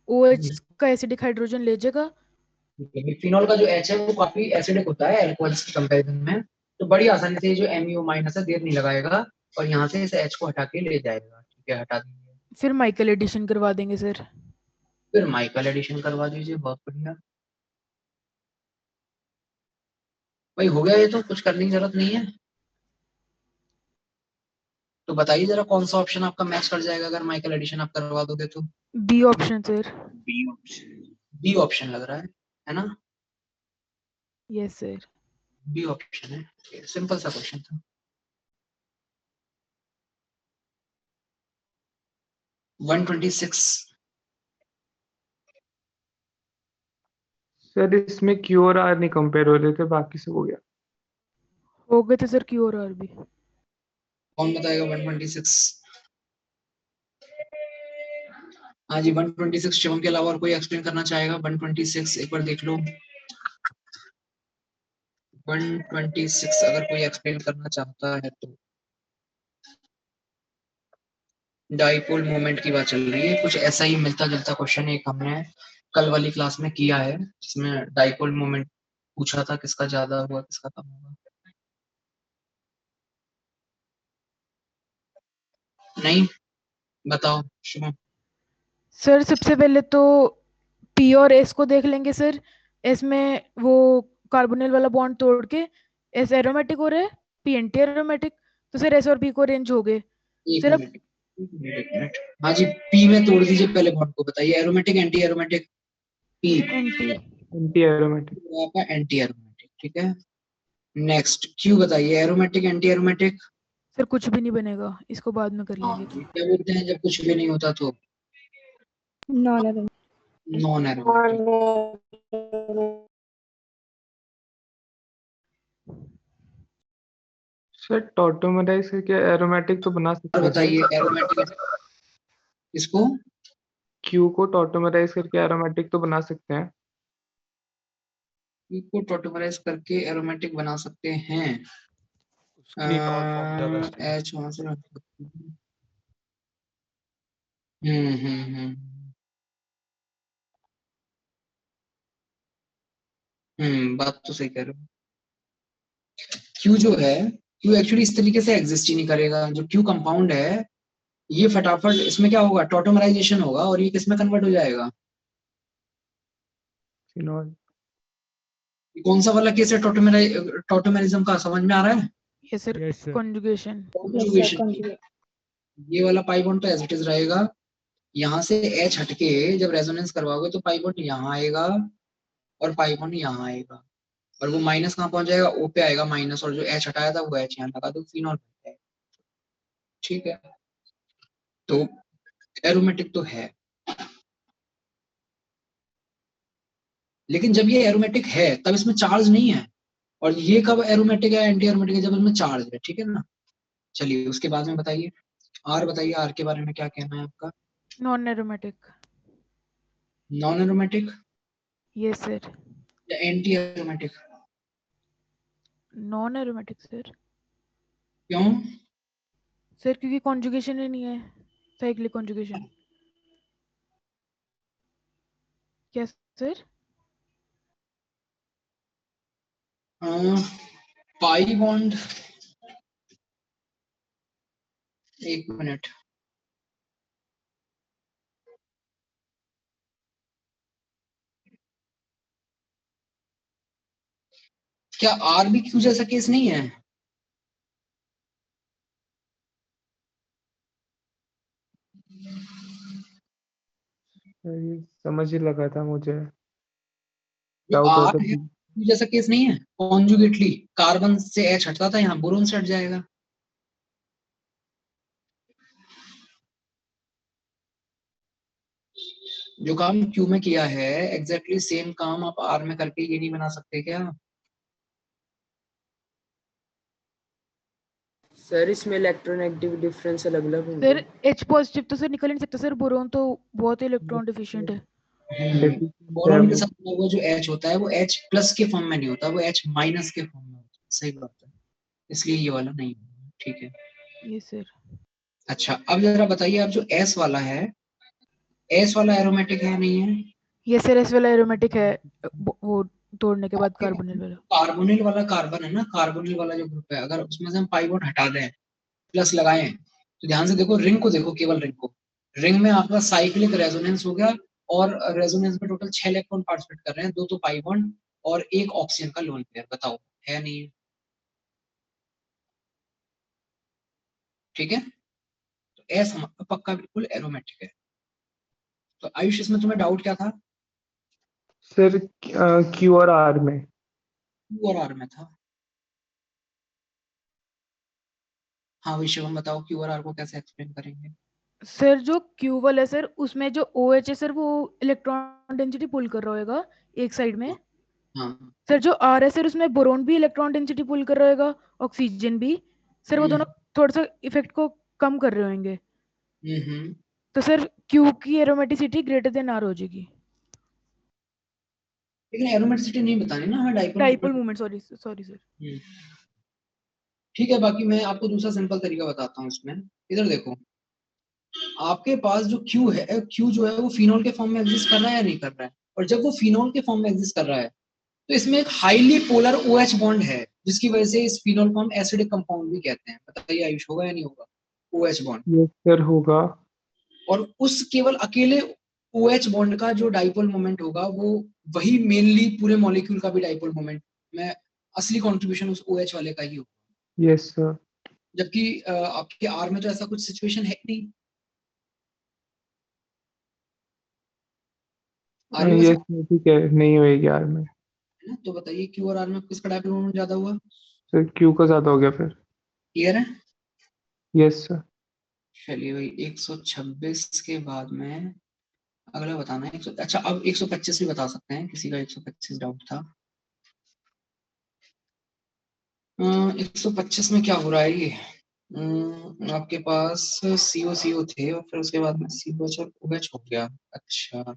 OH का एसिडिक हाइड्रोजन ले जाएगा। फिनॉल का जो H है वो काफी एसिडिक होता है अल्कोहल्स के कंपैरिजन में, तो बड़ी आसानी से जो MeO माइनस है देर नहीं लगाएगा और यहाँ से इस H को हटा के ले जाएगा। ठीक है, हटा दीजिए। फिर माइकल एडिशन करवा देंगे सर। फिर माइकल एडिशन करवा दीजिए, बहुत बढ़िया भाई, हो गया ये तो, कुछ करने की जरूरत नहीं है। तो बताइए जरा कौन सा ऑप्शन आपका मैच कर जाएगा अगर माइकल एडिशन आप करवा दोगे तो। B option sir. B option लग रहा है ना? Yes sir. बी ऑप्शन है, सिंपल सा क्वेश्चन था। 126। सर इसमें Q और R नहीं कंपेयर हो रहे थे, बाकी सब हो गया। हो गए थे सर Q और R भी। कौन बताएगा 126? हाँ जी 126 शिवम के अलावा और कोई एक्सप्लेन करना चाहेगा? 126 एक बार देख लो। 126 अगर कोई एक्सप्लेन करना चाहता है तो। डाइपोल मोमेंट की बात चल रही है, कुछ ऐसा ही मिलता जुलता क्वेश्चन एक हमने कल वाली क्लास में किया है, जिसमें डाइपोल मोमेंट पूछा था, किसका ज्यादा हुआ किसका कम हुआ। नहीं, बताओ शुभम। सर सबसे पहले तो P और S को देख लेंगे सर। S में वो कार्बोनिल वाला बॉन्ड तोड़ के S एरोमेटिक हो रहा है, P एंटी एरोमेटिक, तो सर S और P को रेंज हो गए। एक सर अब मिनट, एक मिनट। हाँ जी, पी में तोड़ दीजिए पहले बॉन्ड को, बताइए aromatic anti aromatic. P anti. Anti aromatic. आपका एंटी एरोमेटिक, ठीक है। नेक्स्ट क्यू बताइए, एरोमेटिक एंटी एरोमेटिक। सर कुछ भी नहीं बनेगा, इसको बाद में कर लेंगे। क्या बोलते हैं जब कुछ भी नहीं होता तो? Non aromatic. Non aromatic. Sir tautomerise करके एरोमेटिक तो बना और सकते हैं बताइए सर। एरोमेटिक इसको। Q को टॉटोमराइज करके एरोमेटिक तो बना सकते हैं। Q को टॉटोमराइज करके एरोमेटिक बना सकते हैं। उसके लिए कौन फॉर्मूला बेस्ट है? एच वहां से बात तो सही कह रहे हो। क्यू जो है, क्यू एक्चुअली इस तरीके से एग्जिस्ट ही नहीं करेगा। जो क्यू कंपाउंड है ये फटाफट, इसमें क्या होगा, टॉटोमराइजेशन होगा और ये किसमें कन्वर्ट हो जाएगा? फिनॉल। कौन सा वाला केस है टॉटोमेरिज्म का, समझ में आ रहा है? Yes sir, yes sir. Conjugation. Conjugation। ये वाला पाई बॉन्ड तो एज इट इज रहेगा। यहाँ से H हटके जब रेजोनेंस करवाओगे तो पाई बॉन्ड यहाँ आएगा और पाई बॉन्ड यहाँ आएगा, और वो माइनस कहाँ पहुंच जाएगा, O पे आएगा माइनस, और जो H हटाया था वो H यहाँ लगा दो, फिनॉल बन जाएगा। ठीक है, तो एरोमेटिक तो है, लेकिन जब ये एरोमेटिक है तब इसमें चार्ज नहीं है, और ये कब एरोमेटिक है, एंटी एरोमेटिक है, जब इसमें चार्ज है। ठीक है ना? चलिए उसके बाद में बताइए आर, बताइए आर के बारे में क्या कहना है आपका? Non aromatic. Non aromatic yes sir. या anti aromatic? Non aromatic sir. क्यों? सर क्योंकि कॉन्जुगेशन ही नहीं है, साइक्लिक कॉन्जुगेशन। क्या सर? पाई बॉन्ड, एक मिनट, क्या आर भी क्यू जैसा केस नहीं है? ये समझ ही लगा था मुझे, जो डाउट आर होता है था। क्यू जैसा केस नहीं है, कॉन्जुगेटली कार्बन से एच हटता था, यहाँ बोरोन से हट जाएगा। जो काम क्यू में किया है एग्जैक्टली सेम काम आप आर में करके ये नहीं बना सकते क्या? सर इसमें इलेक्ट्रोनेगेटिव डिफरेंस अलग अलग होंगे। सर H पॉजिटिव तो सर निकल ही नहीं सकता सर, बोरोन तो बहुत इलेक्ट्रॉन डिफिशिएंट है। बोरॉन के साथ वो जो H होता है वो H प्लस के फॉर्म में नहीं होता, वो H माइनस के फॉर्म में होता है। सही बात है, इसलिए ये वाला नहीं होगा। ठीक है, ये सर। अच्छा अब जरा बताइए, आप जो S वाला है, S वाला एरोमेटिक है नहीं है? ये सर S वाला एरोमेटिक है, वो तोड़ने के बाद कार्बोनिल वाला। कार्बोनिल वाला कार्बन है ना, कार्बोनिल वाला जो ग्रुप है, अगर उसमें से हम पाई बॉन्ड हटा दें, प्लस लगाएं, तो ध्यान से देखो, रिंग को देखो, केवल रिंग को। रिंग में आपका साइक्लिक रेजोनेंस हो गया, और रेजोनेंस में टोटल 6 इलेक्ट्रॉन पार्टिसिपेट कर रहे हैं, 2 तो पाई बॉन्ड और 1 ऑक्सीजन का लोन पेयर। बताओ है नहीं है? ठीक है, तो एस हमारा पक्का बिल्कुल एरोमेटिक है। तो आयुष, इसमें तुम्हें डाउट क्या था? सर Q और R में। Q और R में था। हाँ विश्वम बताओ, Q और R को कैसे एक्सप्लेन करेंगे? सर जो Q वाला है सर, उसमें जो OH है सर वो इलेक्ट्रॉन डेंसिटी पुल कर रहा होगा एक साइड में। हाँ सर जो R है सर, उसमें बोरोन भी इलेक्ट्रॉन डेंसिटी पुल कर रहा होगा, ऑक्सीजन भी। सर वो दोनों थोड़ा सा इफेक्ट को कम कर रहे होंगे, तो सर Q की एरोमेटिसिटी ग्रेटर देन R हो जाएगी। लेकिन एरोमेटिसिटी नहीं बतानी ना हमें, डाइपोल मूवमेंट, सॉरी सर। ठीक है, बाकी मैं आपको दूसरा सिंपल तरीका बताता हूँ इसमें। इधर देखो, आपके पास जो Q है, Q जो है वो फिनोल के फॉर्म में एग्जिस्ट कर रहा है या नहीं कर रहा है? और जब वो फिनोल के फॉर्म में एग्जिस्ट कर रहा है, तो इसमें एक हाईली पोलर OH बॉन्ड है, जिसकी वजह से इस फिनोल को हम एसिडिक कंपाउंड भी कहते हैं। बताइए आयुष, होगा या नहीं होगा OH बॉन्ड? यस सर होगा। और उस केवल अकेले OH बॉन्ड का जो डाइपोल मोमेंट होगा, वो वही मेनली पूरे मॉलिक्यूल का भी डाइपोल मोमेंट में असली कंट्रीब्यूशन उस OH वाले का ही होगा। Yes sir. जबकि आपके R में तो ऐसा कुछ सिचुएशन है नहीं। यस ठीक है, नहीं होएगी R में। है ना? तो बताइए Q और R में किसका डाइपोल मोमेंट ज्यादा हुआ? सर Q का ज्यादा हो गया फिर। क्लियर है? Yes sir. चलिए भाई, 126 के बाद में अगला बताना है। अच्छा अब 125 भी बता सकते हैं, किसी का 125 डाउट था। 125 में क्या हो रहा है ये? आपके पास CO थे और फिर उसके बाद में COH और OH हो गया। अच्छा,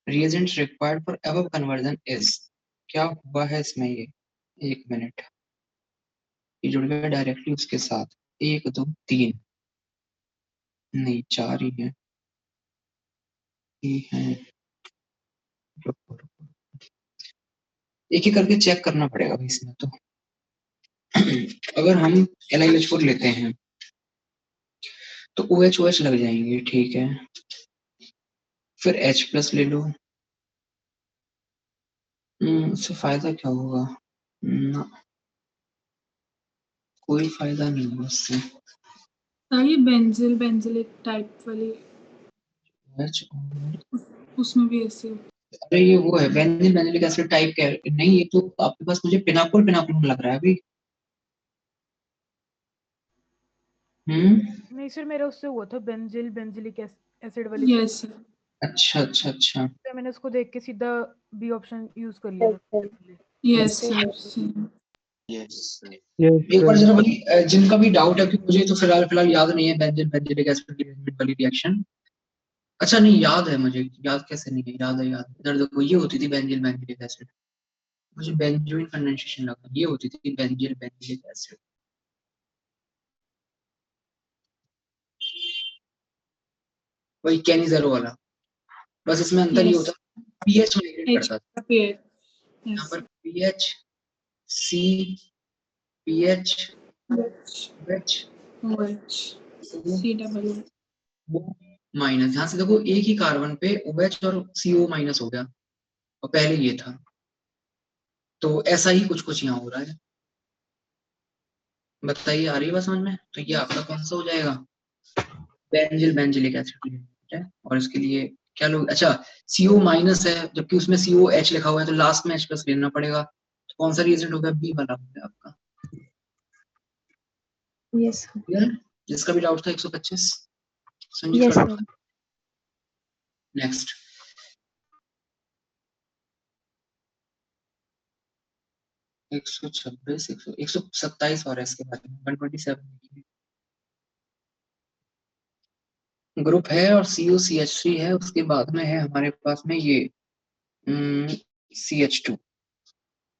reagent required for above conversion is, क्या हुआ है इसमें ये? 1 मिनट, ये जुड़ गया डायरेक्टली उसके साथ। 1 2 3 नहीं, 4 ही है। ये है, एक एक करके चेक करना पड़ेगा भाई इसमें तो। अगर हम LiH4 लेते हैं तो OH OH लग जाएंगे, ठीक है। फिर H प्लस ले लो, उससे फायदा क्या होगा? ना, कोई फायदा नहीं होगा उससे। ये बेंजिल एक टाइप वाली, H उसमें भी ऐसे होता है। अरे ये वो है बेंजिलिक एसिड टाइप का नहीं, ये तो आपके पास मुझे पिनाकुल लग रहा है अभी। नहीं सर, मेरा उससे हुआ था बेंजिलिक एसिड वाली। Yes sir. अच्छा तो मैंने उसको देख के सीधा बी ऑप्शन यूज कर लिया था। Yes sir. एक बार जरा भाई जिनका भी डाउट है, क्योंकि मुझे तो फिलहाल याद नहीं है बेंजिलिक एसिड वाली रिएक्शन। अच्छा नहीं याद है मुझे, याद कैसे नहीं है, याद है। इधर देखो, ये होती थी बेंजिलिक एसिड, मुझे बेंजोइन कंडेंसेशन लगा, ये होती थी बेंजिलिक एसिड। वही कैनिज़ेरो वाला, बस इसमें अंतर ये होता है पीएच माइग्रेट करता था। यहाँ पर पीएच सी पीएच माइनस, यहाँ से देखो एक ही कार्बन पे OH और CO माइनस हो गया, और पहले ये था। तो ऐसा ही कुछ यहाँ हो रहा है। बताइए आ रही है बात समझ में? तो ये आपका कौन सा हो जाएगा? बेंजिलिक एसिड है। और इसके लिए क्या लोग, अच्छा CO माइनस है, जबकि उसमें COH लिखा हुआ है, तो लास्ट में H प्लस लेना पड़ेगा। तो कौन सा रिएजेंट होगा? बी वाला हो गया आपका। यस जिसका भी डाउट था 125 यस नेक्स्ट। 126 127 और है इसके बाद में 127 ग्रुप है और COCH3 है, उसके बाद में है हमारे पास में ये CH2।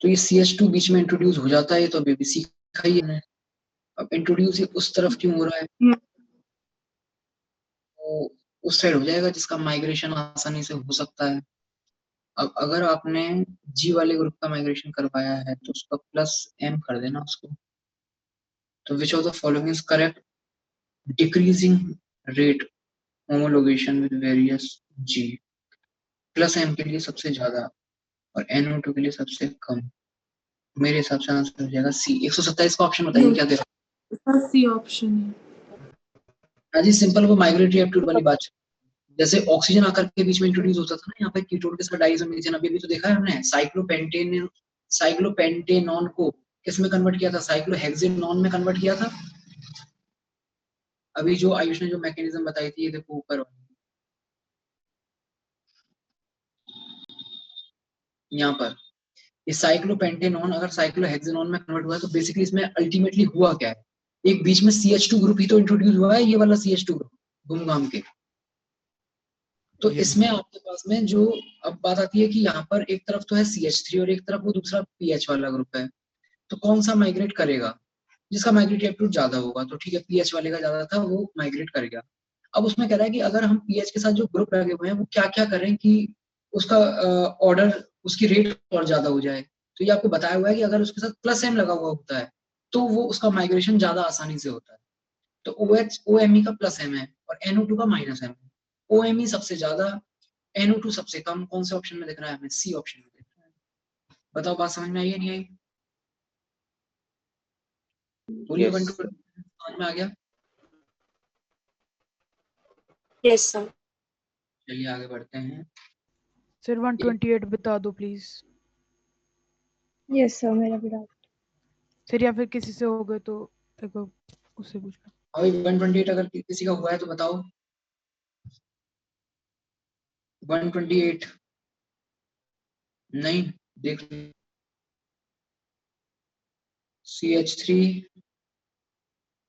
तो ये CH2 बीच में इंट्रोड्यूस हो जाता है, तो अभी भी सीखा ही है। अब इंट्रोड्यूस उस तरफ क्यों हो रहा है, तो उस साइड हो जाएगा जिसका माइग्रेशन आसानी से हो सकता है। अब अगर आपने G वाले ग्रुप का माइग्रेशन करवाया है तो उसका +M कर देना उसको। तो which of the following is correct, decreasing rate homologation with various G, +M के लिए सबसे ज्यादा और NO2 के लिए सबसे कम। मेरे हिसाब से आंसर हो जाएगा C। 127 का ऑप्शन बताइए क्या दे रहा है? सी ऑप्शन है। हाँ जी, सिंपल वो माइग्रेटरी एप्टीट्यूड वाली बात। जैसे ऑक्सीजन आकर के बीच में इंट्रोड्यूस होता था ना, यहाँ पे कीटोन के साथ डाइसोमेथेन, अभी तो देखा है हमने। साइक्लोपेंटेनॉन को किस में कन्वर्ट किया था, साइक्लोहेक्सेनॉन में कन्वर्ट किया था। अभी जो आयुष ने जो मैकेनिज्म बताई थी, ये देखो ऊपर यहाँ पर, ये साइक्लोपेंटेनॉन अगर साइक्लोहेक्सेनॉन में कन्वर्ट हुआ है तो बेसिकली इसमें अल्टीमेटली हुआ क्या है, एक बीच में CH2 ग्रुप ही तो इंट्रोड्यूस हुआ है, ये वाला CH2 ग्रुप घूम घाम के। तो इसमें आपके पास में जो अब बात आती है कि यहाँ पर एक तरफ तो है CH3 और एक तरफ वो दूसरा PH वाला ग्रुप है, तो कौन सा माइग्रेट करेगा, जिसका माइग्रेटरी एप्टीट्यूड ज्यादा होगा। तो ठीक है, PH वाले का ज्यादा था, वो माइग्रेट करेगा। अब उसमें कह रहा है कि अगर हम PH के साथ जो ग्रुप लगे हुए हैं वो क्या क्या करें कि उसका ऑर्डर, उसकी रेट और ज्यादा हो जाए। तो ये आपको बताया हुआ है कि अगर उसके साथ +M लगा हुआ होता है तो वो उसका माइग्रेशन ज्यादा आसानी से होता है। तो OMe का +M है और NO2 का -M है। OMe सबसे ज्यादा, NO2 सबसे कम। कौन से ऑप्शन में दिख रहा है हमें? C ऑप्शन में दिख रहा है। बताओ बात समझ में आई है नहीं आई? बोलिए। 1 2 समझ में आ गया? Yes sir. चलिए आगे बढ़ते हैं। सर 128 बता दो प्लीज। यस सर, मेरा भी डाउट। सर या फिर किसी से हो गए तो देखो उससे पूछ लो। अभी 128 अगर किसी का हुआ है तो बताओ। 128 नहीं, देख CH3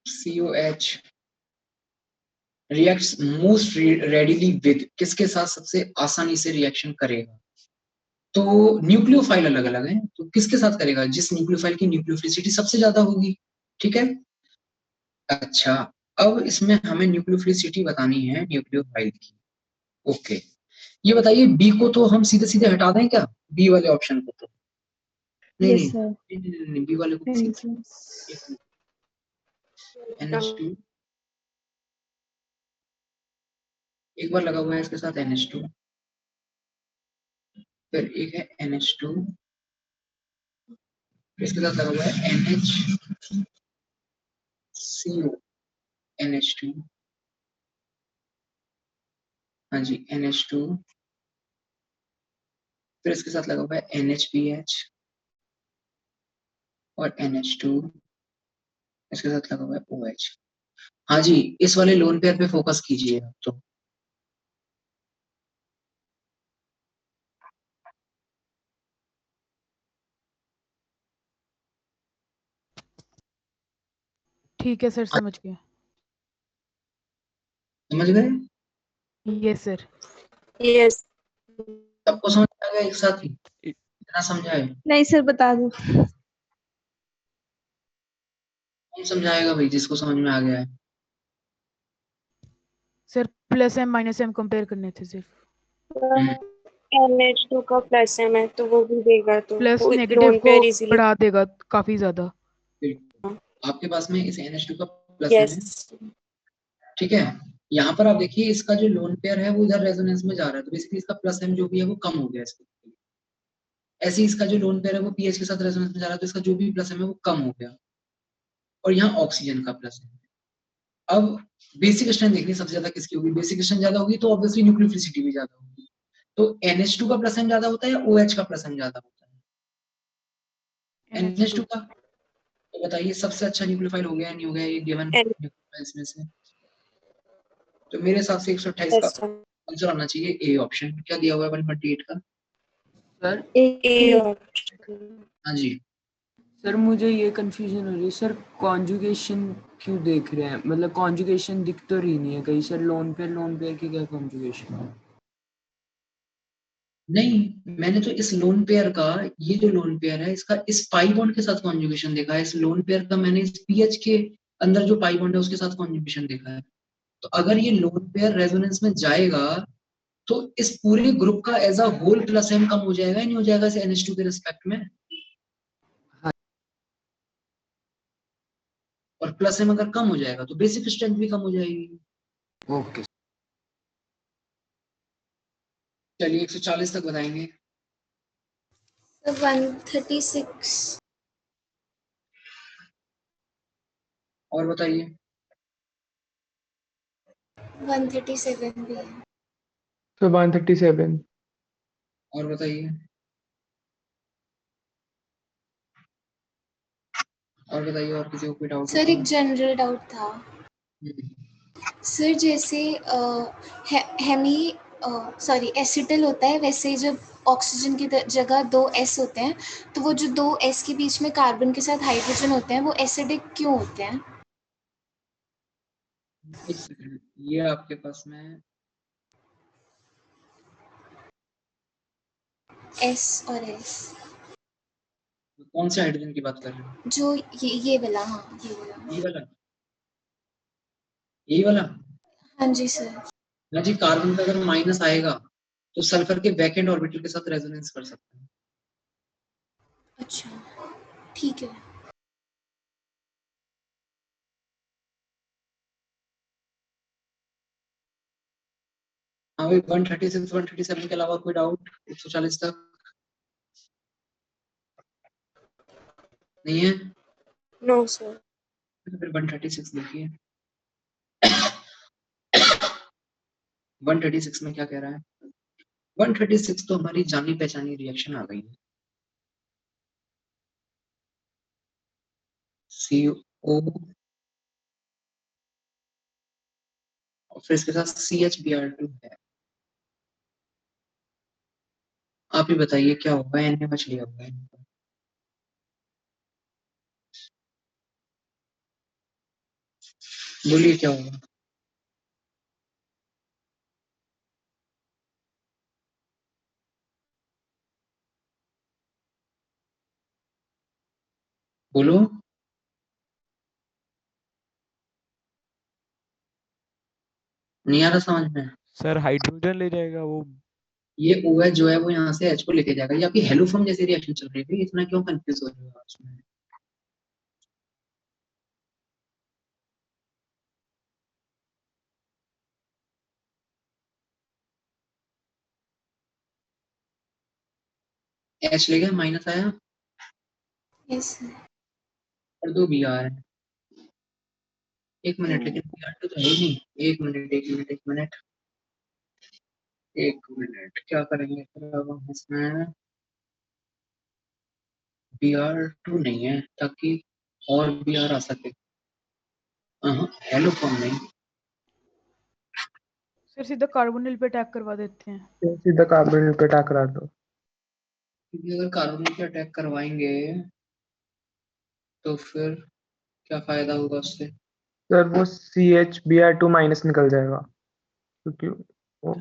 COH reacts most readily with, किसके साथ सबसे आसानी से रिएक्शन करेगा। तो न्यूक्लियोफाइल अलग अलग है, तो किसके साथ करेगा, जिस न्यूक्लियोफाइल की न्यूक्लियोफिलिसिटी सबसे ज्यादा होगी। ठीक है, अच्छा अब इसमें हमें न्यूक्लियोफिलिसिटी बतानी है न्यूक्लियोफाइल की। ओके, ये बताइए बी को तो हम सीधे सीधे हटा दें क्या, बी वाले ऑप्शन को? तो यस सर। नहीं, बी वाले को NH2 एक बार लगा हुआ है इसके साथ NH2, फिर एक है NH2, इसके साथ लगा हुआ है NHCO NH2, हाँ जी NH2, फिर इसके साथ लगा हुआ है NHBH और NH2, इसके साथ लगा हुआ है OH। हाँ जी, इस वाले लोन पेयर पे फोकस कीजिए आप तो। ठीक है सर, समझ गया। समझ गए? Yes sir. यस। सबको समझ आ गया एक साथ ही? इतना समझाए? नहीं सर, बता दो। कौन समझाएगा भाई जिसको समझ में आ गया है? सर +M -M कंपेयर करने थे सिर्फ। NH2 का +M है तो वो भी देगा, तो प्लस वो नेगेटिव लोन को पेयर इजीली बढ़ा देगा काफी ज्यादा। आपके पास में इस NH2 का +M है, यस। ठीक है। यहाँ पर आप देखिए इसका जो लोन पेयर है वो इधर रेजोनेंस में जा रहा है, तो बेसिकली इसका +M जो भी है वो कम हो गया इसके। ऐसे ही इसका जो लोन पेयर है वो PH के साथ रेजोनेंस में जा रहा है, तो इसका जो भी +M है वो कम हो गया। और यहाँ ऑक्सीजन का +M है। अब बेसिक स्ट्रेंथ देखनी सबसे ज्यादा किसकी होगी, बेसिक स्ट्रेंथ ज्यादा होगी तो ऑब्वियसली न्यूक्लियोफिलिसिटी भी ज्यादा होगी। तो NH2 का +M ज्यादा होता है या OH का +M ज्यादा होता है? NH2 का। तो बताइए सबसे अच्छा न्यूक्लियोफाइल हो गया नहीं हो गया ये गिवन न्यूक्लियोफाइल्स में से? तो मेरे हिसाब से 128 का आंसर आना चाहिए ए ऑप्शन। क्या दिया हुआ है 128 का? सर ए। हाँ जी, सर मुझे ये कंफ्यूजन हो रही है सर, कॉन्जुगेशन क्यों देख रहे हैं? मतलब कॉन्जुगेशन दिख तो रही नहीं है कहीं सर, लोन पेयर की क्या कॉन्जुगेशन है? नहीं, मैंने तो इस लोन पेयर का, ये जो लोन पेयर है इसका इस पाई बॉन्ड के साथ कॉन्जुगेशन देखा है। इस लोन पेयर का मैंने इस पीएच के अंदर जो पाई बॉन्ड है उसके साथ कॉन्जुगेशन देखा है। तो अगर ये लोन पेयर रेजोनेंस में जाएगा तो इस पूरे ग्रुप का as a whole plus M कम हो जाएगा, नहीं हो जाएगा इस NH2 के रिस्पेक्ट में? और प्लस एम अगर कम हो जाएगा तो बेसिक स्ट्रेंथ भी कम हो जाएगी। ओके। चलिए 140 तक बताएंगे। 136 और बताइए। 137 भी है। तो 137। और बताइए। और बताइए, और किसी को कोई डाउट? सर एक जनरल डाउट था सर, जैसे एसिटल होता है, वैसे जब ऑक्सीजन की जगह 2 S होते हैं तो वो जो 2 S के बीच में कार्बन के साथ हाइड्रोजन होते हैं वो एसिडिक क्यों होते हैं? एक सेकंड, ये आपके पास में S और S कौन से हाइड्रोजन की बात कर रहे हैं? जो ये वाला, हाँ ये वाला। ये वाला? यही वाला? हाँ जी सर। ना जी, कार्बन का अगर माइनस आएगा तो सल्फर के वैकेंट ऑर्बिटल के साथ रेजोनेंस कर सकते हैं। अच्छा ठीक है। हाँ भाई, 136 137 के अलावा कोई डाउट? 140 तक नहीं है? No sir. तो फिर 136 देखिए। 136 में क्या कह रहा है? 136 तो हमारी जानी पहचानी रिएक्शन आ गई है। CO और फिर इसके साथ CHBr2 है। आप ही बताइए क्या होगा? NaOH लिया हुआ है। बोलिए क्या होगा? बोलो। नहीं आ रहा समझ में? सर हाइड्रोजन ले जाएगा वो। ये OH जो है वो यहाँ से H को लेके जाएगा। ये आपकी हेलो फॉर्म जैसी रिएक्शन चल रही है, इतना क्यों कंफ्यूज हो रहे हो आप उसमें? H ले गया, माइनस आया यस सर। और 2 Br है। एक मिनट, लेकिन Br2 तो है ही नहीं। एक मिनट क्या करेंगे फिर अब हम इसमें? Br2 नहीं है ताकि और Br आ सके। हेलो फॉर्म नहीं। सर सीधा कार्बोनिल पे अटैक करवा देते हैं। तो सीधा कार्बोनिल पे अटैक करा दो। क्योंकि अगर कार्बोनिल पे अटैक करवाएंगे तो फिर क्या फायदा होगा उससे? सर वो CHBr2 माइनस निकल जाएगा क्योंकि वो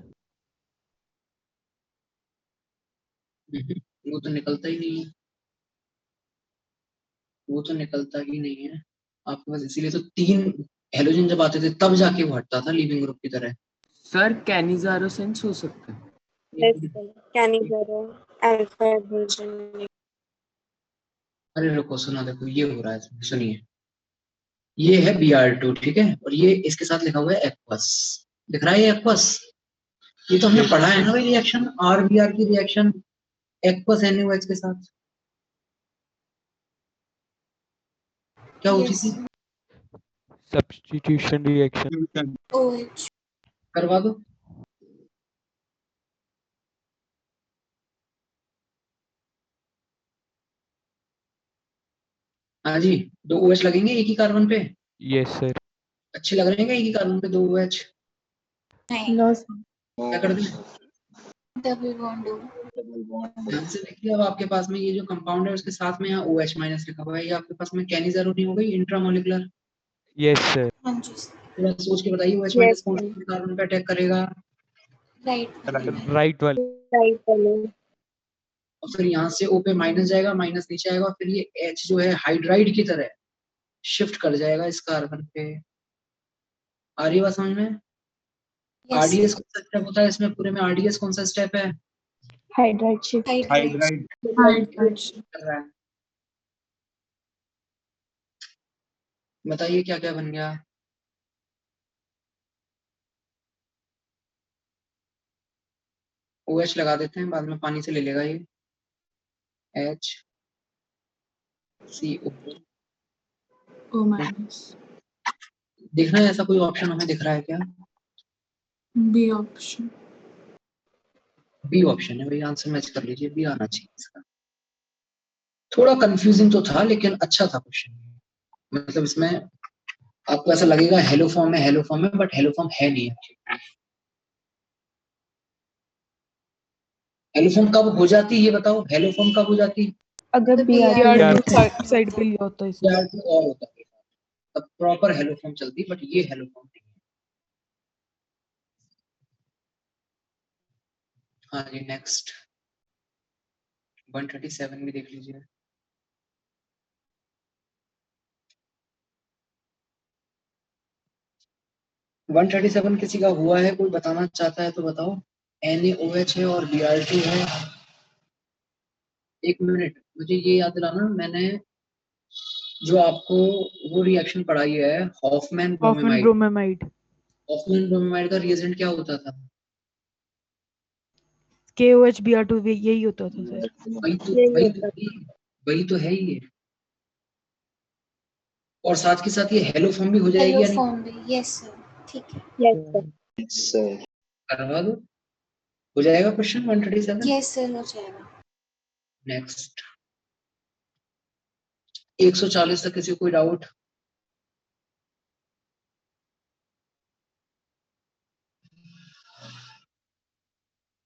वो तो निकलता ही नहीं है। वो तो निकलता ही नहीं है आपके पास। इसीलिए तो 3 हेलोजन जब आते थे तब जाके वो हटता था लीविंग ग्रुप की तरह। सर कैनिजारो सेंस हो सकता है? Yes sir, Cannizzaro alpha hydrogen. अरे रुको, सुना, देखो ये हो रहा है, सुनिए। ये है Br2, ठीक है, और ये इसके साथ लिखा हुआ है एक्वस। दिख रहा है ये एक्वस? ये तो हमने पढ़ा है ना भाई, रिएक्शन RBr की रिएक्शन एक्वस NaOH के साथ क्या होती थी? Substitution reaction. OH करवा दो। हाँ जी, 2 OH लगेंगे एक ही कार्बन पे। Yes sir. अच्छे लग रहे हैं क्या एक ही कार्बन पे 2 OH? नहीं, नो सर। क्या कर दें? डबल बॉन्ड हो। ध्यान से देखिए, अब आपके पास में ये जो कंपाउंड है उसके साथ में यहाँ OH माइनस लिखा हुआ है, ये आपके पास में कैनी जरूरी हो गई इंट्रामोलिकुलर। Yes sir. हाँ जी थोड़ा सोच के बताइए OH Yes, माइनस कौन sir. से कार्बन पे अटैक करेगा, राइट राइट वाले। Right, hello. और फिर यहाँ से O पे माइनस जाएगा, माइनस नीचे आएगा, और फिर ये H जो है हाइड्राइड की तरह शिफ्ट कर जाएगा इस कार्बन पे। आ रही है बात समझ में? RDS कौन सा स्टेप होता है इसमें पूरे में? RDS कौन सा स्टेप है? Hydride shift. हाइड्राइड कर रहा है। बताइए क्या क्या बन गया? OH लगा देते हैं, बाद में पानी से ले लेगा ये HCO। O minus. देखना है ऐसा कोई ऑप्शन हमें दिख रहा है क्या? B option. बी ऑप्शन है भाई, आंसर मैच कर लीजिए, बी आना चाहिए इसका। थोड़ा कंफ्यूजिंग तो था लेकिन अच्छा था क्वेश्चन। मतलब इसमें आपको ऐसा लगेगा हेलो फॉर्म है, बट हेलो फॉर्म है नहीं। हेलो फॉर्म कब हो जाती ये बताओ, हेलो फॉर्म कब हो जाती? अगर Br2 साइड पे लिया होता है इसमें। Br2 और होता है तब प्रॉपर हेलो फॉर्म चलती, बट ये हेलो फॉर्म नहीं है। हाँ जी नेक्स्ट 137 भी देख लीजिए। वन 137 किसी का हुआ है, कोई बताना चाहता है तो बताओ। NaOH है और Br2 है। एक मिनट, मुझे ये याद दिलाना, मैंने जो आपको वो रिएक्शन पढ़ाई है हॉफमैन Hoffman ब्रोमीमाइड। bromamide हॉफमैन ब्रोमीमाइड का रिएजेंट क्या होता था? KOH Br2 यही होता था सर। वही तो है ये। और साथ के साथ ये हेलो फॉर्म भी हो जाएगी हेलो या नहीं? फॉर्म में। यस सर, ठीक है। Yes, sir. करवा दो, हो जाएगा क्वेश्चन 137। यस सर, हो जाएगा। नेक्स्ट 140 तक किसी को कोई डाउट?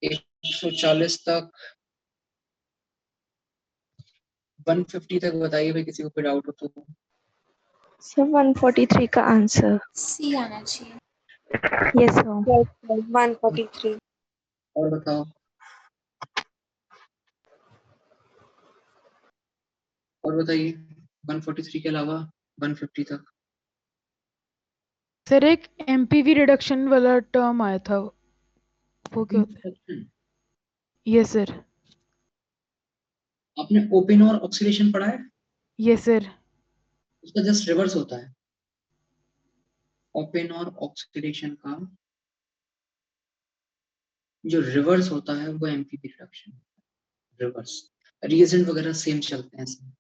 एक 140 तक, 150 तक बताइए भाई, किसी को कोई डाउट हो तो। सर 143 का आंसर। सी आना चाहिए। Yes sir. Yes, sir. 143. और बताओ, और बताइए 143 के अलावा 150 तक। सर एक MPV रिडक्शन वाला टर्म आया था, वो क्या होता है? Yes sir. आपने ओपन और ऑक्सीडेशन पढ़ा है? Yes sir. उसका जस्ट रिवर्स होता है। ओपन और ऑक्सीडेशन का जो रिवर्स होता है वो एमपीवी रिडक्शन। रिवर्स रिएजेंट वगैरह सेम चलते हैं इसमें।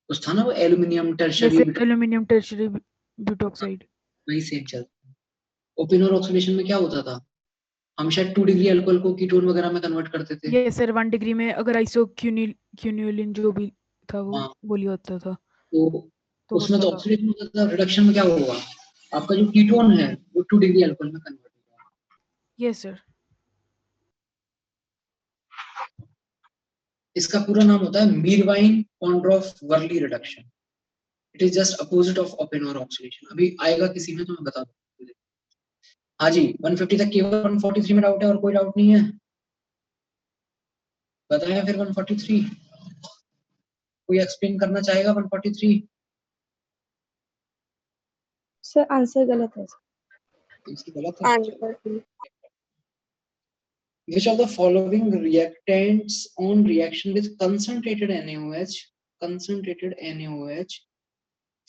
कुछ था ना वो aluminium tertiary, aluminium tertiary butoxide, वही सेम चलता है। ओपन और ऑक्सीडेशन में क्या होता था, हम शायद 2 डिग्री अल्कोहल को कीटोन वगैरह में कन्वर्ट करते थे। Yes sir. 1 डिग्री में अगर आइसोक्यूनिलिन जो भी था वो गोली होता था तो उसमें तो ऑक्सीडेशन होता था, रिडक्शन में क्या होगा, आपका जो कीटोन है वो 2 डिग्री अल्कोहल में कन्वर्ट होगा। Yes sir. इसका पूरा नाम होता है Meerwein Ponndorf Verley reduction. It is just opposite of Oppenauer oxidation. अभी आएगा किसी में तो मैं बता दूं। हाँ जी 150 तक केवल 143 में डाउट है और कोई डाउट नहीं है? बताया फिर 143 कोई एक्सप्लेन करना चाहेगा 143? सर आंसर गलत है। गलत है? Answer. Which of the following reactants on reaction with concentrated NaOH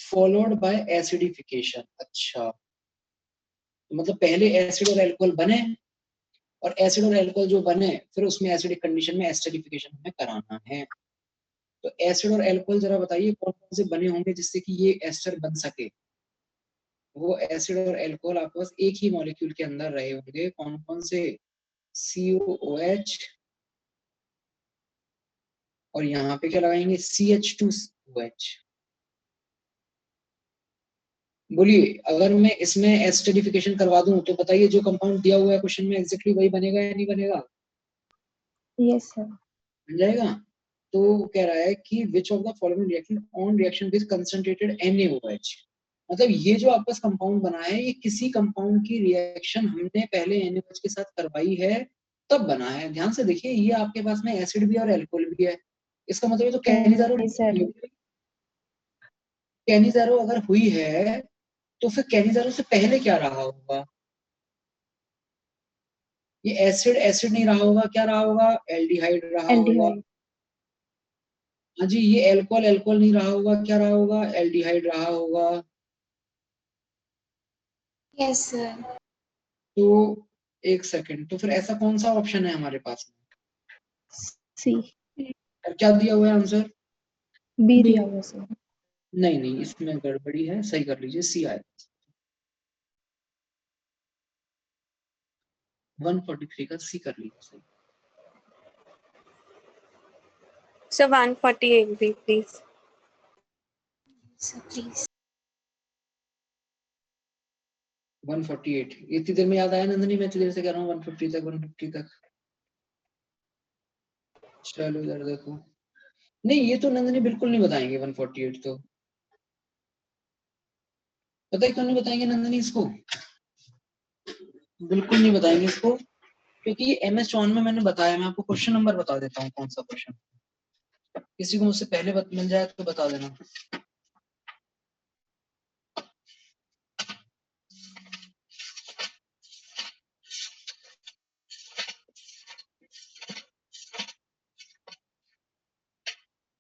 followed by acidification? अच्छा, तो मतलब पहले एसिड और अल्कोहल बने और एसिड और अल्कोहल जो बने फिर उसमें एसिडिक कंडीशन में एस्टरिफिकेशन हमें कराना है। तो एसिड और अल्कोहल जरा बताइए कौन कौन से बने होंगे जिससे कि ये एस्टर बन सके। वो एसिड और अल्कोहल आपके पास एक ही मॉलिक्यूल के अंदर रहे होंगे, कौन कौन से? COOH और यहाँ पे क्या लगाएंगे? CH2OH। बोलिए, अगर मैं इसमें एस्टरिफिकेशन करवा दूं तो बताइए जो कंपाउंड दिया हुआ है क्वेश्चन में एग्जैक्टली वही बनेगा या नहीं बनेगा? Yes sir. मिल जाएगा। तो कह रहा है कि which of the following reaction on reaction with concentrated NaOH, मतलब ये जो आपस कंपाउंड बना है ये किसी कंपाउंड की रिएक्शन हमने पहले NaOH के साथ करवाई है तब बना है। ध्यान से देखिए, ये आपके पास में एसिड भी और एल्कोहल भी है, इसका मतलब ये तो कैनिजारो नहीं सर। कैनिजारो अगर हुई है तो फिर कैनिजारो से पहले क्या रहा होगा? ये एसिड एसिड नहीं रहा होगा, क्या रहा होगा? एल्डिहाइड रहा होगा। एल्डिहाइड। हाँ जी, ये एल्कोहल एल्कोहल नहीं रहा होगा, क्या रहा होगा? एल्डिहाइड रहा होगा। Yes sir. तो एक सेकंड, तो फिर ऐसा कौन सा ऑप्शन है हमारे पास में? सी। और क्या दिया हुआ है आंसर? B B. दिया हुआ सर। नहीं नहीं, इसमें गड़बड़ी है, सही कर लीजिए, सी आया। 143 का सी कर लीजिए सही। सर 148 भी प्लीज। Sir please. 148 इतनी देर में याद आया नंदनी? मैं इतनी देर से कह रहा हूँ 150 तक 150 तक। चलो इधर देखो, नहीं ये तो नंदनी बिल्कुल नहीं बताएंगे 148 तो। पता है क्यों नहीं बताएंगे नंदनी इसको? बिल्कुल नहीं बताएंगे इसको, क्योंकि ये MS चौहान में मैंने बताया। मैं आपको क्वेश्चन नंबर बता देता हूँ कौन सा क्वेश्चन, किसी को मुझसे पहले मिल जाए तो बता देना।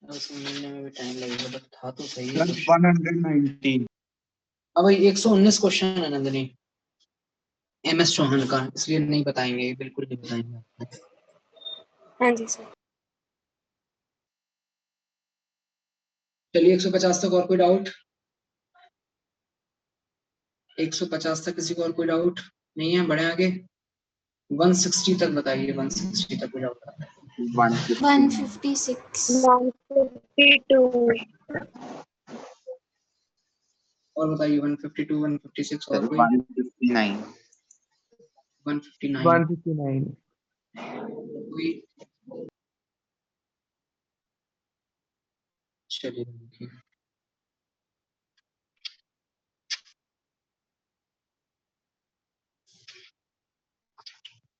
समझने में भी टाइम लगेगा, बट था तो सही है क्वेश्चन। 119। अब भाई 119 क्वेश्चन है नंदनी MS चौहान का, इसलिए नहीं बताएंगे, बिल्कुल नहीं बताएंगे। हाँ जी सर। चलिए 150 तक और कोई डाउट? 150 तक किसी को और कोई डाउट नहीं है? बढ़े आगे 160 तक बताइए, 160 तक कोई डाउट? 156। 152। और बताइए 152, 156 और कोई? 159। 159 159। कोई? चलिए देखिए,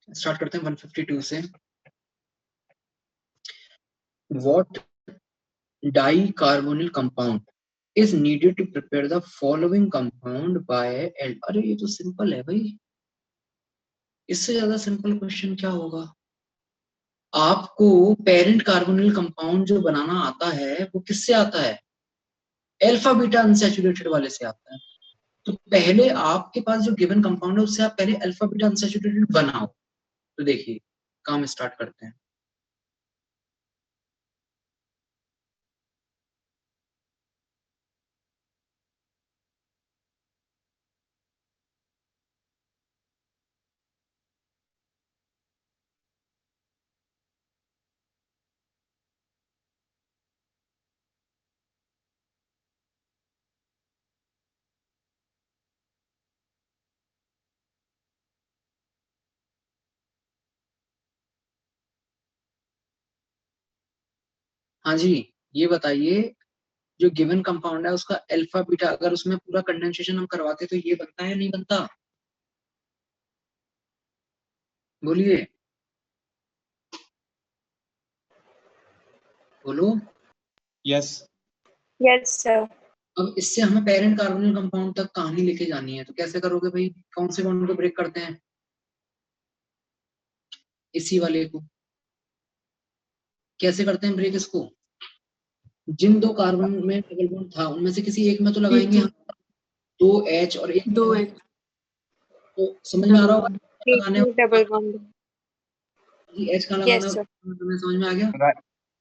स्टार्ट करते हैं 152 से। What dicarbonyl compound is needed to prepare the following compound by L? अरे ये तो सिंपल है भाई, इससे ज्यादा सिंपल क्वेश्चन क्या होगा? आपको पेरेंट कार्बोनिल कंपाउंड जो बनाना आता है वो किससे आता है? अल्फा बीटा अनसैचुरेटेड वाले से आता है। तो पहले आपके पास जो गिवन कंपाउंड है उससे आप पहले अल्फा बीटा अनसैचुरेटेड बनाओ। तो देखिए काम स्टार्ट करते हैं। हाँ जी, ये बताइए जो गिवन कंपाउंड है उसका अल्फा बीटा, अगर उसमें पूरा कंडेंसेशन हम करवाते तो ये बनता है नहीं बनता? बोलिए, बोलो। यस। Yes sir. अब इससे हमें पेरेंट कार्बोनिल कंपाउंड तक कहानी लेके जानी है, तो कैसे करोगे भाई? कौन से बॉन्ड को ब्रेक करते हैं? इसी वाले को। कैसे करते हैं ब्रेक इसको? जिन दो कार्बन में डबल बॉन्ड था उनमें से किसी एक में तो लगाएंगे हम, 2H और एक 2H तो समझ में आ रहा होगा एक लगाने में डबल बॉन्ड। H कहाँ लगाना यस है, सर। तुम्हें समझ में आ गया?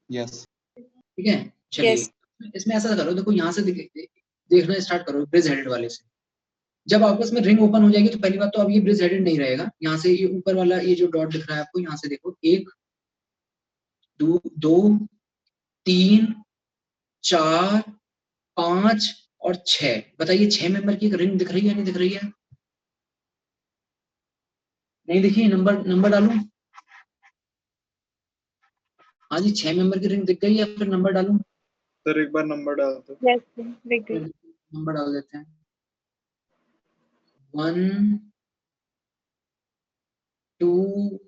यस। ठीक है, चलिए यस। इसमें ऐसा करो, देखो यहाँ से देखना स्टार्ट करो ब्रिज हेडेड वाले से। जब आपस में रिंग ओपन हो जाएगी तो पहली बात तो अब ये ब्रिज हेडेड नहीं रहेगा। यहाँ से ये ऊपर वाला ये जो डॉट दिख रहा है आपको, यहाँ से देखो 1 2 3 4 5 और 6, बताइए 6 मेंबर की एक रिंग दिख रही है नहीं दिख रही है? नहीं दिखी? नंबर डालूं? हाँ जी, 6 मेंबर की रिंग दिख गई या फिर नंबर डालूं? सर एक बार नंबर डाल दो। Yes, sir. Big good. Number डाल देते हैं। 1 2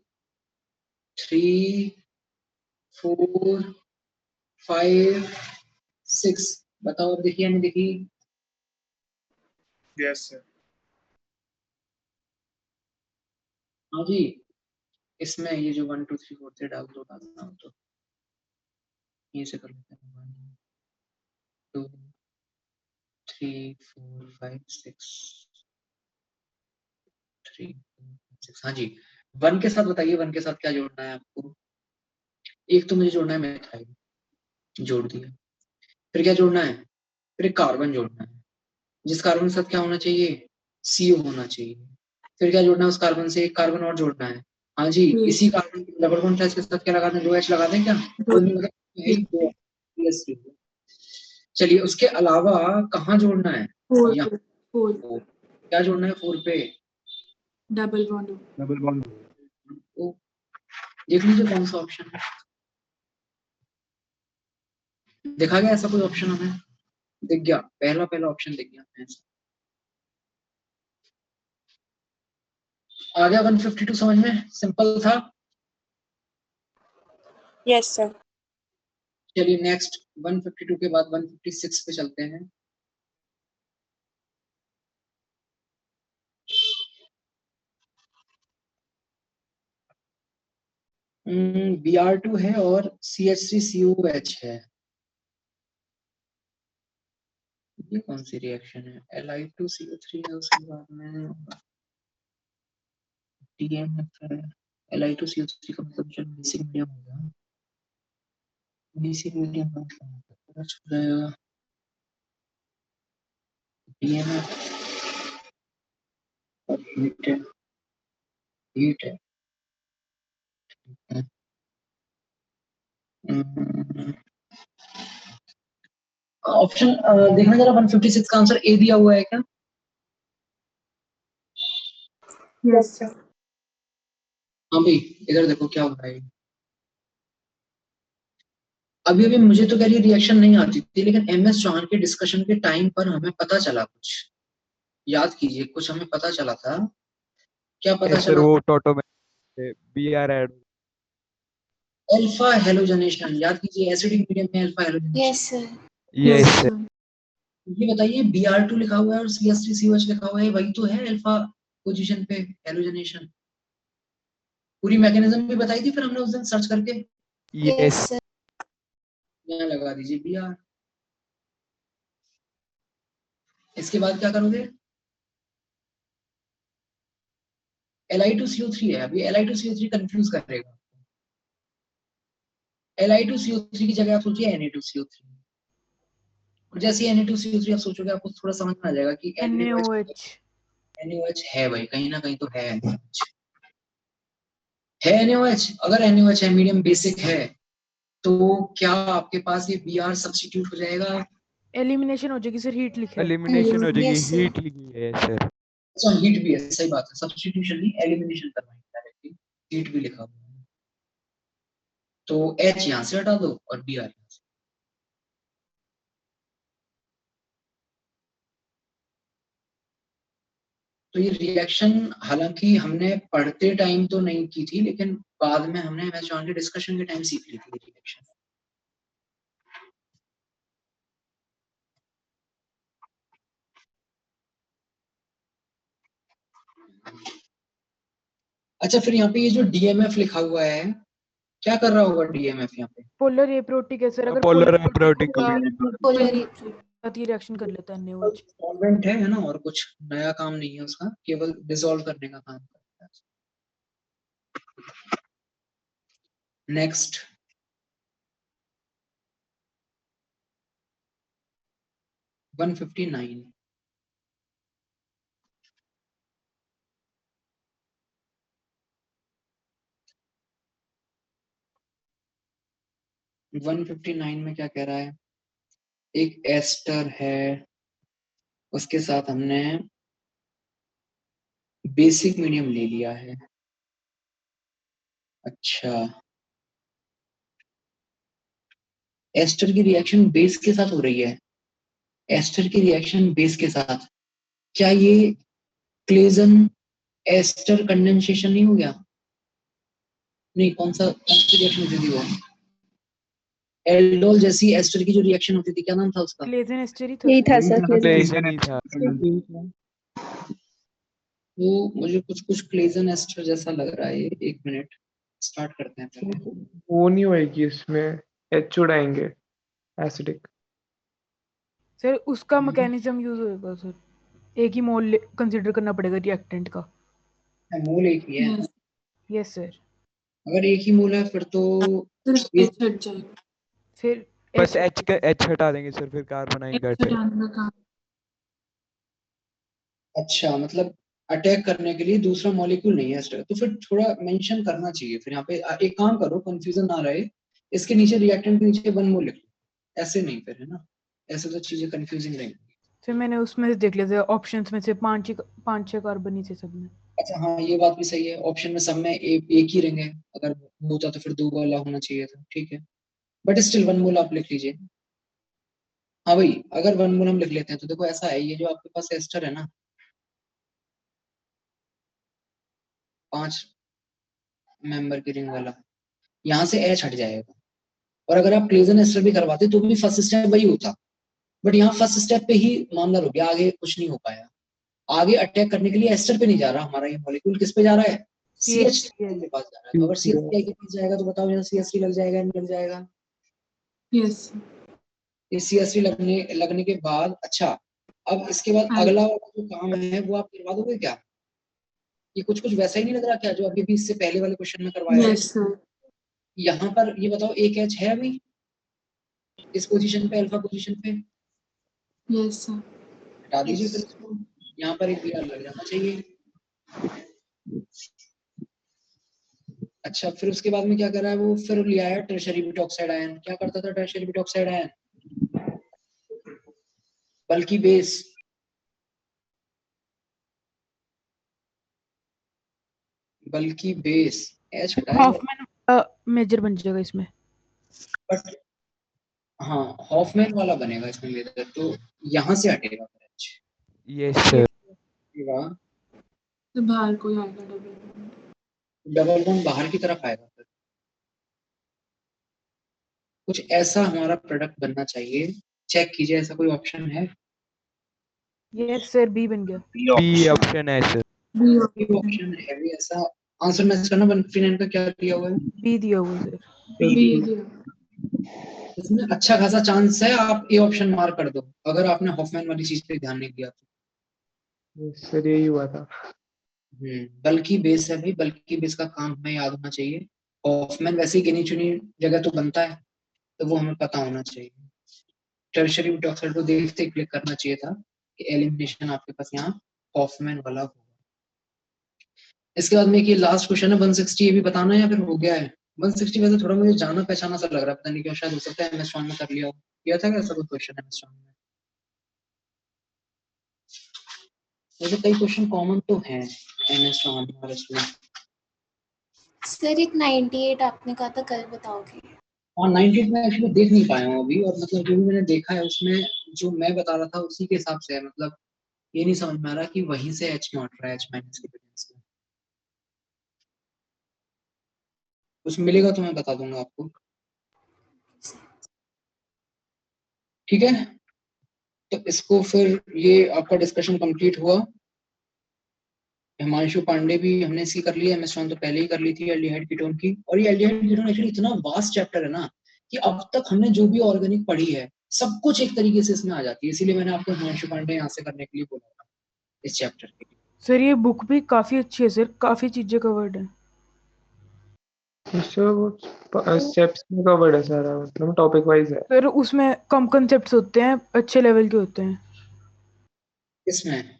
3 4 5 6। बताओ अब देखी या नहीं देखी? Yes sir. हाँ जी, इसमें ये जो 1 2 3 4 से डाल दो, डालना हो तो ये से कर लेते हैं। 1 2 3 4 5 6 3 4 6। हाँ जी, 1 के साथ बताइए, 1 के साथ क्या जोड़ना है आपको? एक तो मुझे जोड़ना है मिथाइल, जोड़ दिया। फिर क्या जोड़ना है? फिर एक कार्बन जोड़ना है, जिस कार्बन के साथ क्या होना चाहिए? CO होना चाहिए। फिर क्या जोड़ना है उस कार्बन से? एक कार्बन और जोड़ना है। हाँ जी, इसी कार्बन डबल बॉन्ड के साथ क्या लगा दें? 2H लगा दें क्या? चलिए, उसके अलावा कहाँ जोड़ना है? यहाँ। क्या जोड़ना है 4 पे? Double bond. Double bond. देख लीजिए कौन सा ऑप्शन है। देखा गया ऐसा कोई ऑप्शन हमें? दिख गया, पहला ऑप्शन दिख गया हमें। आ गया 152 समझ में? सिंपल था। Yes, sir. चलिए नेक्स्ट 152 के बाद 156 पे चलते हैं। Br2 है और CH3COH है। ये कौन सी रिएक्शन है? Li2CO3 है, उसके बाद में TMF है। Li2CO3 का मतलब जो बेसिक मीडियम होगा, बेसिक मीडियम का मतलब हो जाएगा TMF और हीट है। ऑप्शन देखना जरा, 156 का आंसर ए दिया हुआ है क्या? Yes, sir. हाँ भाई, इधर देखो क्या हो रहा है। अभी मुझे तो कह रही रिएक्शन नहीं आती थी, लेकिन MS चौहान के डिस्कशन के टाइम पर हमें पता चला कुछ। याद कीजिए, कुछ हमें पता चला था। क्या पता सर चला? वो टोटो में Br ऐड। Alpha halogenation. याद कीजिए, एसिडिक मीडियम में alpha halogenation. Yes sir. Yes sir. ये बताइए, Br2 लिखा हुआ है और CH3COH लिखा हुआ है, वही तो है अल्फा पोजीशन पे हेलोजनेशन। पूरी मैकेनिज्म भी बताई थी फिर हमने उस दिन सर्च करके। Yes sir. यहाँ लगा दीजिए Br। इसके बाद क्या करोगे? Li2CO3 है। अभी Li2CO3 कंफ्यूज करेगा। Li2CO3 की जगह आप सोचिए Na2CO3। और जैसे Na2CO3 आप सोचोगे, आपको थोड़ा समझ में आ जाएगा कि NaOH है भाई, कहीं ना कहीं तो है NaOH। NaOH। अगर NaOH है, मीडियम बेसिक है, तो क्या आपके पास ये Br सब्स्टिट्यूट हो जाएगा? एलिमिनेशन हो जाएगी सर, हीट लिखा है। एलिमिनेशन हो जाएगी, Yes, sir. हीट लिखी है सर। अच्छा, हीट भी है, सही बात है। सब्स्टिट्यूशन नहीं, एलिमिनेशन करवाएंगे डायरेक्टली। हीट भी लिखा हुआ है, तो H यहाँ से हटा दो और Br यहाँ से। तो ये रिएक्शन हालांकि हमने पढ़ते टाइम तो नहीं की थी, लेकिन बाद में हमने MS चौहान के डिस्कशन के टाइम सीख ली थी रिएक्शन। अच्छा, फिर यहाँ पे ये जो DMF लिखा हुआ है, क्या कर रहा होगा DMF यहाँ पे? पोलर एप्रोटिक है सर। अगर पोलर एप्रोटिक पोलर रिएक्शन कर लेता है NaOH। सॉल्वेंट है ना, और कुछ नया काम नहीं है उसका, केवल डिसॉल्व करने का काम करता है। नेक्स्ट 159। में क्या कह रहा है? एक एस्टर है, उसके साथ हमने बेसिक मीडियम ले लिया है। अच्छा, एस्टर की रिएक्शन बेस के साथ हो रही है, एस्टर की रिएक्शन बेस के साथ, क्या ये क्लेजन एस्टर कंडेंसेशन नहीं हो गया? नहीं, कौन सी रिएक्शन होती थी वो? एल्डोल जैसी एस्टर की जो रिएक्शन होती थी, क्या नाम था उसका? क्लेजन एस्टर ही था यही था सर। सर, क्लेजन ही था। वो मुझे कुछ क्लेजन एस्टर जैसा लग रहा है। एक मिनट, स्टार्ट करते हैं पहले। वो नहीं होएगी, इसमें एच उड़ाएंगे एसिडिक। सर उसका मैकेनिज्म यूज होगा सर, एक ही मोल कंसीडर करना पड़ेगा रिएक्टेंट का। मोल एक ही है। Yes. Yes sir. अगर एक ही मोल है फिर तो सिर्फ ये H हट जाएगा, फिर बस एच हटा देंगे सर, फिर कार्बन आएंगे H अटैक। हटाने का काम। अच्छा, मतलब अटैक करने के लिए दूसरा मॉलिक्यूल नहीं है एस्टर, तो फिर थोड़ा मेंशन करना चाहिए। फिर यहाँ पे एक काम करो, कंफ्यूजन ना रहे, इसके नीचे रिएक्टेंट के नीचे 1 मोल लिख लो, ऐसे नहीं फिर, है ना? ऐसे तो चीजें कंफ्यूजिंग रहेंगी। फिर मैंने उसमें से देख लिया था, ऑप्शंस में से 5-6 कार्बन ही थे सब में। अच्छा हाँ, ये बात भी सही है, ऑप्शन में सब में एक ही रिंग है, अगर होता तो फिर 2 वाला होना चाहिए था, ठीक है। बट स्टिल 1 मोल आप लिख लीजिए। हाँ भाई, अगर 1 मोल हम लिख लेते हैं तो देखो ऐसा है, ये जो आपके पास एस्टर है ना, 5 मेंबर की रिंग वाला, यहाँ से एच हट जाएगा। और अगर आप क्लेजन एस्टर भी करवाते तो भी फर्स्ट स्टेप वही होता, बट यहाँ फर्स्ट स्टेप पे ही मामला रुक गया, आगे कुछ नहीं हो पाया। आगे अटैक करने के लिए एस्टर पे नहीं जा रहा हमारा ये मॉलिक्यूल, किस पे जा रहा है? CH3 के पास जा रहा है। तो अगर CH3 के पास जाएगा तो बताओ यहाँ CH3 लग जाएगा नहीं लग जाएगा? Yes. ये CH3 लगने के बाद, अच्छा अब इसके बाद अगला वाला जो काम है वो आप करवा दोगे क्या? ये कुछ वैसा ही नहीं लग रहा क्या जो अभी भी इससे पहले वाले क्वेश्चन में करवाया Yes sir. है? यहाँ पर ये बताओ, एक एच है अभी इस पोजीशन पे, अल्फा पोजीशन पे? Yes sir. हटा दीजिए फिर इसको, यहाँ पर एक Br लग जाना चाहिए। अच्छा, फिर उसके बाद में क्या करा है वो? फिर लिया है टर्शियरी ब्यूटॉक्साइड आयन। क्या करता था टर्शियरी ब्यूटॉक्साइड आयन? बल्कि बेस, बल्कि बेस एच हटाएगा। हॉफमैन मेजर बन जाएगा इसमें। बट हाँ, हॉफमैन वाला बनेगा इसमें मेजर, तो यहाँ से हटेगा फिर एच। Yes sir. तो बाहर कोई आएगा डबल बॉन्ड बाहर की तरफ आएगा फिर। कुछ ऐसा हमारा प्रोडक्ट बनना चाहिए, चेक कीजिए ऐसा कोई ऑप्शन है? यस सर, बी बन गया। बी ऑप्शन है सर। बी ऑप्शन है भी ऐसा? आंसर मैच करना, 159 का क्या दिया हुआ है? बी दिया हुआ है सर। बी। इसमें अच्छा खासा चांस है आप ए ऑप्शन मार्क कर दो, अगर आपने हॉफमैन वाली चीज पे ध्यान नहीं दिया तो। सर यही हुआ था। बल्कि बेस है भाई, बल्कि बेस का काम हमें याद होना चाहिए। हॉफमैन वैसे ही गिनी चुनी जगह तो बनता है, तो वो हमें पता होना चाहिए। टर्शियरी ब्यूटॉक्साइड को देखते ही क्लिक करना चाहिए था कि एलिमिनेशन आपके पास यहाँ हॉफमैन वाला होगा। इसके बाद में ये लास्ट क्वेश्चन है 160, ये भी बताना है या फिर हो गया है? 160 वैसे थोड़ा मुझे जाना पहचाना सा लग रहा है, पता नहीं क्यों, शायद हो सकता है MS में कर लिया हो। किया था क्या ऐसा कोई क्वेश्चन MS में? वैसे कई क्वेश्चन कॉमन तो हैं MS में। सर एक 98 आपने कहा था कल बताओगे। और 98 में एक्चुअली देख नहीं पाया हूँ अभी, और मतलब जो भी मैंने देखा है उसमें जो मैं बता रहा था उसी के हिसाब से है, मतलब ये नहीं समझ में आ रहा कि वहीं से H नॉट रहा है H माइनस के डिफरेंस में। कुछ मिलेगा तो मैं बता दूंगा आपको, ठीक है? तो इसको फिर ये आपका डिस्कशन कंप्लीट हुआ। हिमांशु पांडे भी हमने इसकी कर ली है, MS तो पहले ही कर ली थी एल्डिहाइड कीटोन की। और ये एल्डिहाइड कीटोन एक्चुअली इतना वास्ट चैप्टर है ना कि अब तक हमने जो भी ऑर्गेनिक पढ़ी है सब कुछ एक तरीके से इसमें आ जाती है, इसीलिए मैंने आपको हिमांशु पांडे यहाँ से करने के लिए बोला था इस चैप्टर के लिए। सर ये बुक भी काफी अच्छी है सर, काफी चीजें कवर्ड है। स्टेप्स में कवर्ड है सारा, मतलब टॉपिक वाइज है। सर उसमें कम कंसेप्ट्स होते हैं, अच्छे लेवल के होते हैं। इसमें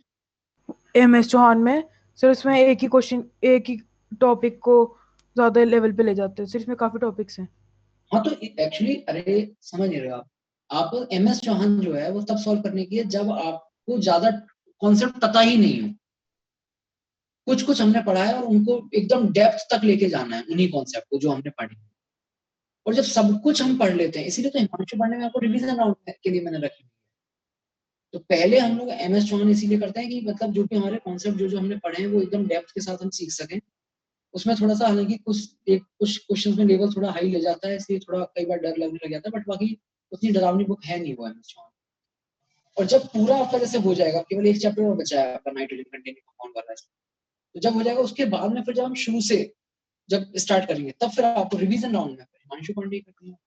MS चौहान में सर, उसमें एक ही क्वेश्चन, एक ही टॉपिक को ज्यादा लेवल पे ले जाते हैं सर, इसमें काफी टॉपिक्स हैं। हाँ तो एक्चुअली, अरे समझ नहीं रहे आप MS चौहान जो है वो तब सॉल्व करने की है जब आपको ज्यादा कॉन्सेप्ट पता ही नहीं हो। कुछ कुछ हमने पढ़ा है और उनको एकदम डेप्थ तक लेके जाना है उन्हीं कॉन्सेप्ट को जो हमने पढ़ी। और जब सब कुछ हम पढ़ लेते हैं, इसीलिए तो हिमांशु पांडे में आपको रिवीजन राउंड के लिए मैंने रखी। तो पहले हम लोग MS जॉन इसीलिए करते हैं कि मतलब जो भी हमारे कॉन्सेप्ट जो हमने पढ़े हैं वो एकदम डेप्थ के साथ हम सीख सकें। उसमें थोड़ा सा हालांकि कुछ क्वेश्चंस में लेवल थोड़ा हाई ले जाता है, इसलिए थोड़ा कई बार डर लगने लग जाता है, बट बाकी उतनी डरावनी बुक है नहीं वो MS जॉन। और जब पूरा आपका जैसे हो जाएगा, केवल एक चैप्टर और बचा है आपका नाइट्रोजन कंटेनिंग कंपाउंड वाला, तो जब हो जाएगा उसके बाद में फिर जब हम शुरू से जब स्टार्ट करेंगे तब फिर आपको रिवीजन राउंड में हिमांशु पांडे करनी है।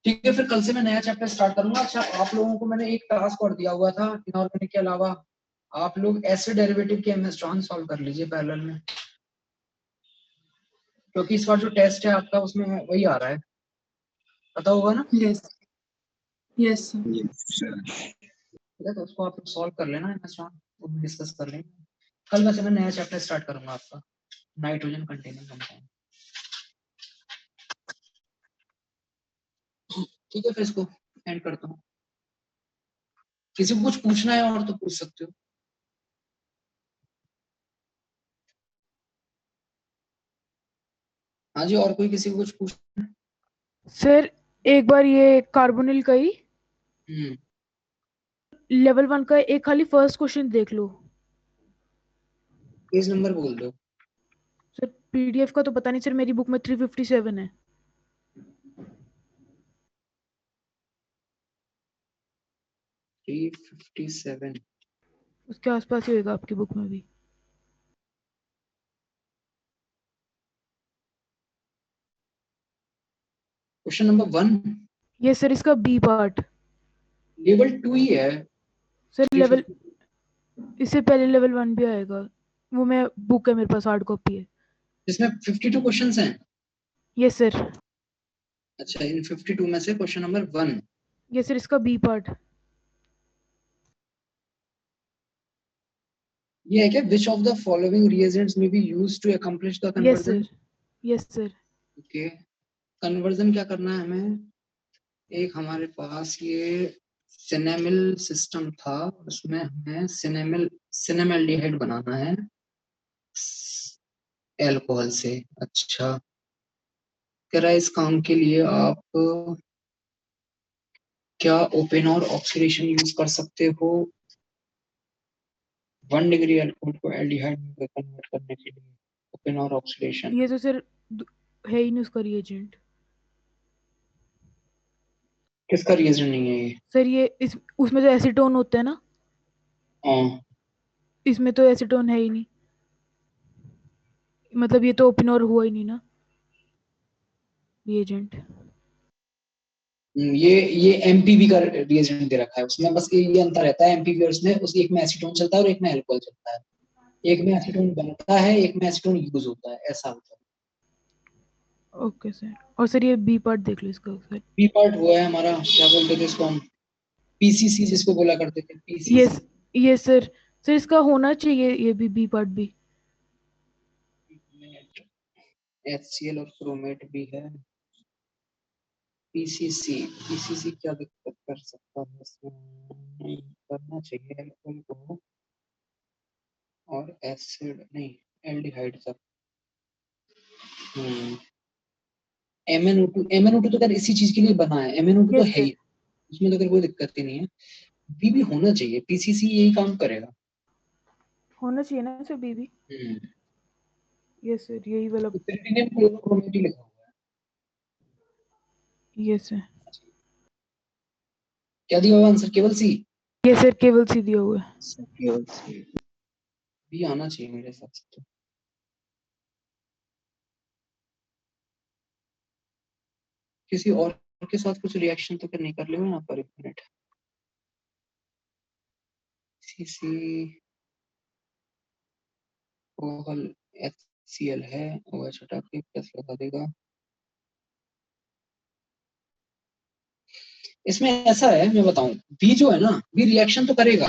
ठीक है, फिर कल से मैं नया चैप्टर स्टार्ट करूंगा। अच्छा, आप लोगों को मैंने एक टास्क और दिया हुआ था इनऑर्गेनिक के अलावा, आप लोग एसिड डेरिवेटिव के MS जॉन सॉल्व कर लीजिए पैरेलल में, क्योंकि इस बार जो टेस्ट है आपका उसमें वही आ रहा है, पता होगा ना? Yes yes sir. ठीक है, तो उसको आप सॉल्व कर लेना MS जॉन, वो भी डिस्कस कर लेंगे। कल वैसे मैं नया चैप्टर स्टार्ट करूंगा आपका नाइट्रोजन कंटेनिंग कंपाउंड। ठीक है, फिर इसको एंड करता हूँ। किसी को कुछ पूछना है और तो पूछ सकते हो। हाँ जी, और कोई किसी को कुछ पूछना है? सर एक बार ये कार्बोनिल का ही लेवल 1 का एक खाली फर्स्ट क्वेश्चन देख लो। पेज नंबर बोल दो। सर PDF का तो पता नहीं सर, मेरी बुक में 357 है। 357 उसके आसपास ही होगा आपकी बुक में भी। Question number 1। ये सर इसका बी पार्ट लेवल 2 ही है सर। लेवल इससे पहले लेवल 1 भी आएगा, वो मैं बुक है मेरे पास, हार्ड कॉपी है जिसमें 52 क्वेश्चंस हैं। Yes sir. अच्छा, इन 52 में से क्वेश्चन नंबर 1। ये सर इसका बी पार्ट ये है क्या, which of the following reagents may be used to accomplish the yes conversion? Sir yes sir. Okay, conversion क्या करना है हमें? एक हमारे पास ये सिनेमिल सिस्टम था, उसमें हमें सिनेमल्डिहाइड बनाना है अल्कोहल से। अच्छा, कह रहा है इस काम के लिए आप क्या ओपन और ऑक्सीडेशन यूज कर सकते हो 1 डिग्री अल्कोहल को एल्डिहाइड में कन्वर्ट करने के लिए? ओपन और ऑक्सीडेशन ये तो सर है ही नहीं उसका रिएजेंट। किसका रिएजेंट नहीं है ये? सर ये उसमें जो एसीटोन होता है ना, हाँ, इसमें तो एसीटोन है ही नहीं, मतलब ये तो ओपन और हुआ ही नहीं ना रिएजेंट। ये एमपीवी का रिएजेंट दे रखा है उसमें, बस ये अंतर रहता है एमपीवी और उसमें, उस एक में एसीटोन चलता है और एक में अल्कोहल चलता है। एक में एसीटोन बनता है, एक में एसीटोन यूज होता है, ऐसा होता है। Okay sir. और सर ये बी पार्ट देख लो इसका सर। बी पार्ट वो है हमारा, क्या बोलते थे इसको हम, पीसीसी जिसको बोला करते थे, पीसीसी। ये सर इसका होना चाहिए ये भी बी पार्ट भी। HCl और क्रोमेट भी है। पीसीसी क्या दिक्कत कर सकता है इसमें? नहीं करना चाहिए अल्कोहल को और एसिड नहीं, एल्डिहाइड सब। MnO2 तो यार इसी चीज के लिए बना है, MnO2 तो है ही, उसमें तो फिर कोई दिक्कत ही नहीं है। बी भी होना चाहिए, पीसीसी यही काम करेगा। होना चाहिए ना सर बी भी। यस सर, यही वाला। ट्रिटिनियम क्लोरोक्रोमेट ही लिखा हुआ है। Yes sir. क्या दिया हुआ आंसर? केवल सी? यस सर, केवल सी दिया हुआ है। केवल सी भी आना चाहिए मेरे हिसाब से तो। किसी और के साथ कुछ रिएक्शन तो नहीं कर ले यहाँ पर? एक मिनट, सीसी ओहल HCl है, OH हटा के प्लस लगा देगा। इसमें ऐसा है, मैं बताऊं, बी जो है ना, बी रिएक्शन तो करेगा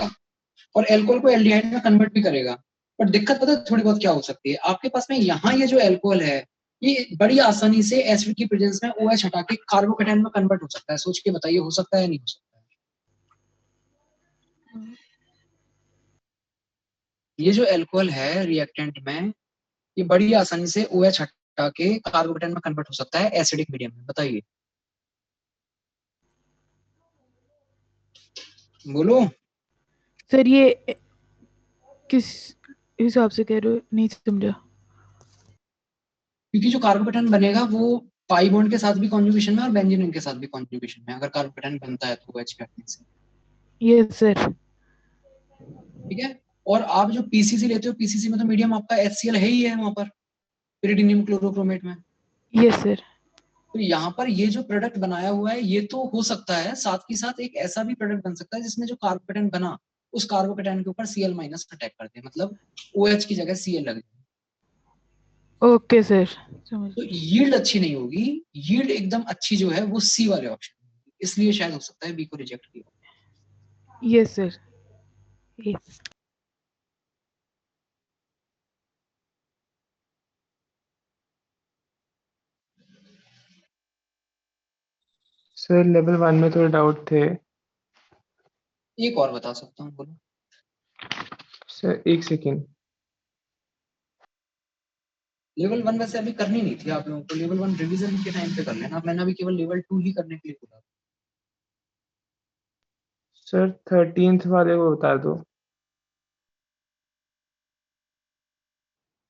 और एल्कोहल को एल्डिहाइड में कन्वर्ट भी करेगा, पर दिक्कत पता है थोड़ी बहुत क्या हो सकती है आपके पास में? यहाँ ये जो एल्कोहल है ये बड़ी आसानी से एसिड की प्रेजेंस में OH हटा के कार्बोकेटाइन में कन्वर्ट हो सकता है। सोच के बताइए, हो सकता है या नहीं हो सकता है? ये जो एल्कोहल है रिएक्टेंट में, ये बड़ी आसानी से OH हटा हटा के कार्बोकेटाइन में कन्वर्ट हो सकता है एसिडिक मीडियम में? बताइए, बोलो। सर ये किस हिसाब से कह रहे हो, नहीं समझा। क्योंकि जो कार्बोकेटाइन बनेगा वो पाई बॉन्ड के साथ भी कॉन्जुगेशन में और बेंजीन रिंग के साथ भी कॉन्जुगेशन में, अगर कार्बोकेटाइन बनता है तो OH के हटने से। Yes sir. ठीक है, और आप जो पीसीसी लेते हो, पीसीसी में तो मीडियम आपका HCl है ही है वहां पर, pyridinium क्लोरोक्रोमेट में। Yes sir. तो यहाँ पर ये जो प्रोडक्ट बनाया हुआ है ये तो हो सकता है, साथ ही साथ एक ऐसा भी प्रोडक्ट बन सकता है जिसमें जो कार्बोकेटाइन बना उस कार्बोकेटाइन के ऊपर Cl माइनस अटैक कर दे, मतलब OH की जगह Cl लग जाए। ओके सर, समझ तो यील्ड अच्छी नहीं होगी, यील्ड एकदम अच्छी जो है वो सी वाले ऑप्शन, इसलिए शायद हो सकता है बी को रिजेक्ट किया। Yes sir. Yes. Sir level 1 में थोड़े डाउट थे। एक और बता सकता हूँ, बोलो। सर एक सेकेंड। लेवल 1 वैसे अभी करनी नहीं थी आप लोगों को, लेवल 1 रिवीजन के टाइम पे कर लेना, मैंने अभी केवल लेवल 2 ही करने के लिए बोला। सर 13th वाले को बता दो।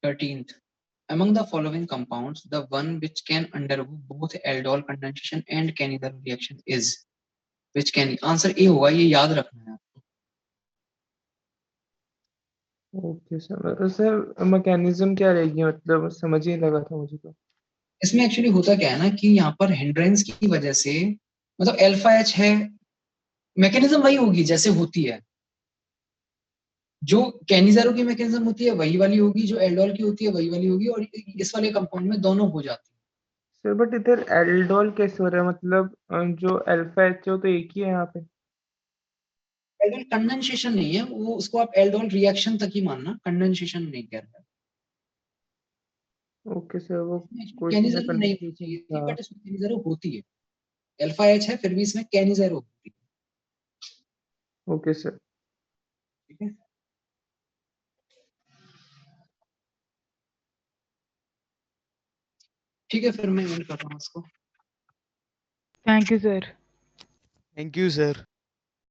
13th, among the following compounds the one which can undergo both aldol condensation and Cannizzaro reaction is, which can, answer A होगा, ये याद रखना है। ओके सर, सर मैकेनिज्म क्या रहेगी, मतलब समझ ही नहीं लगा था मुझे तो। इसमें एक्चुअली होता क्या है ना कि यहाँ पर हिंड्रेंस की वजह से, मतलब अल्फा एच है, मैकेनिज्म वही होगी जैसे होती है, जो कैनिज़ारो की मैकेनिज्म होती है वही वाली होगी, जो एल्डोल की होती है वही वाली होगी, और इस वाले कंपाउंड में दोनों हो जाती है। सर बट इधर एल्डोल कैसे हो रहा है, मतलब जो अल्फा एच है वो तो एक ही है यहाँ पे। एल्डोल कंडेंसेशन नहीं है वो, उसको आप एल्डोल रिएक्शन तक ही मानना, कंडेंसेशन नहीं कह रहा। ओके सर, वो क्वेश्चन में कैनिज़ारो नहीं होती कंफ्यूजन है, था। बट इसमें कैनिज़ारो होती है, अल्फा एच है फिर भी इसमें कैनिज़ारो होती है। Okay sir. ठीक है, ठीक है, फिर मैं एंड कर रहा हूँ इसको। Thank you sir. Thank you sir.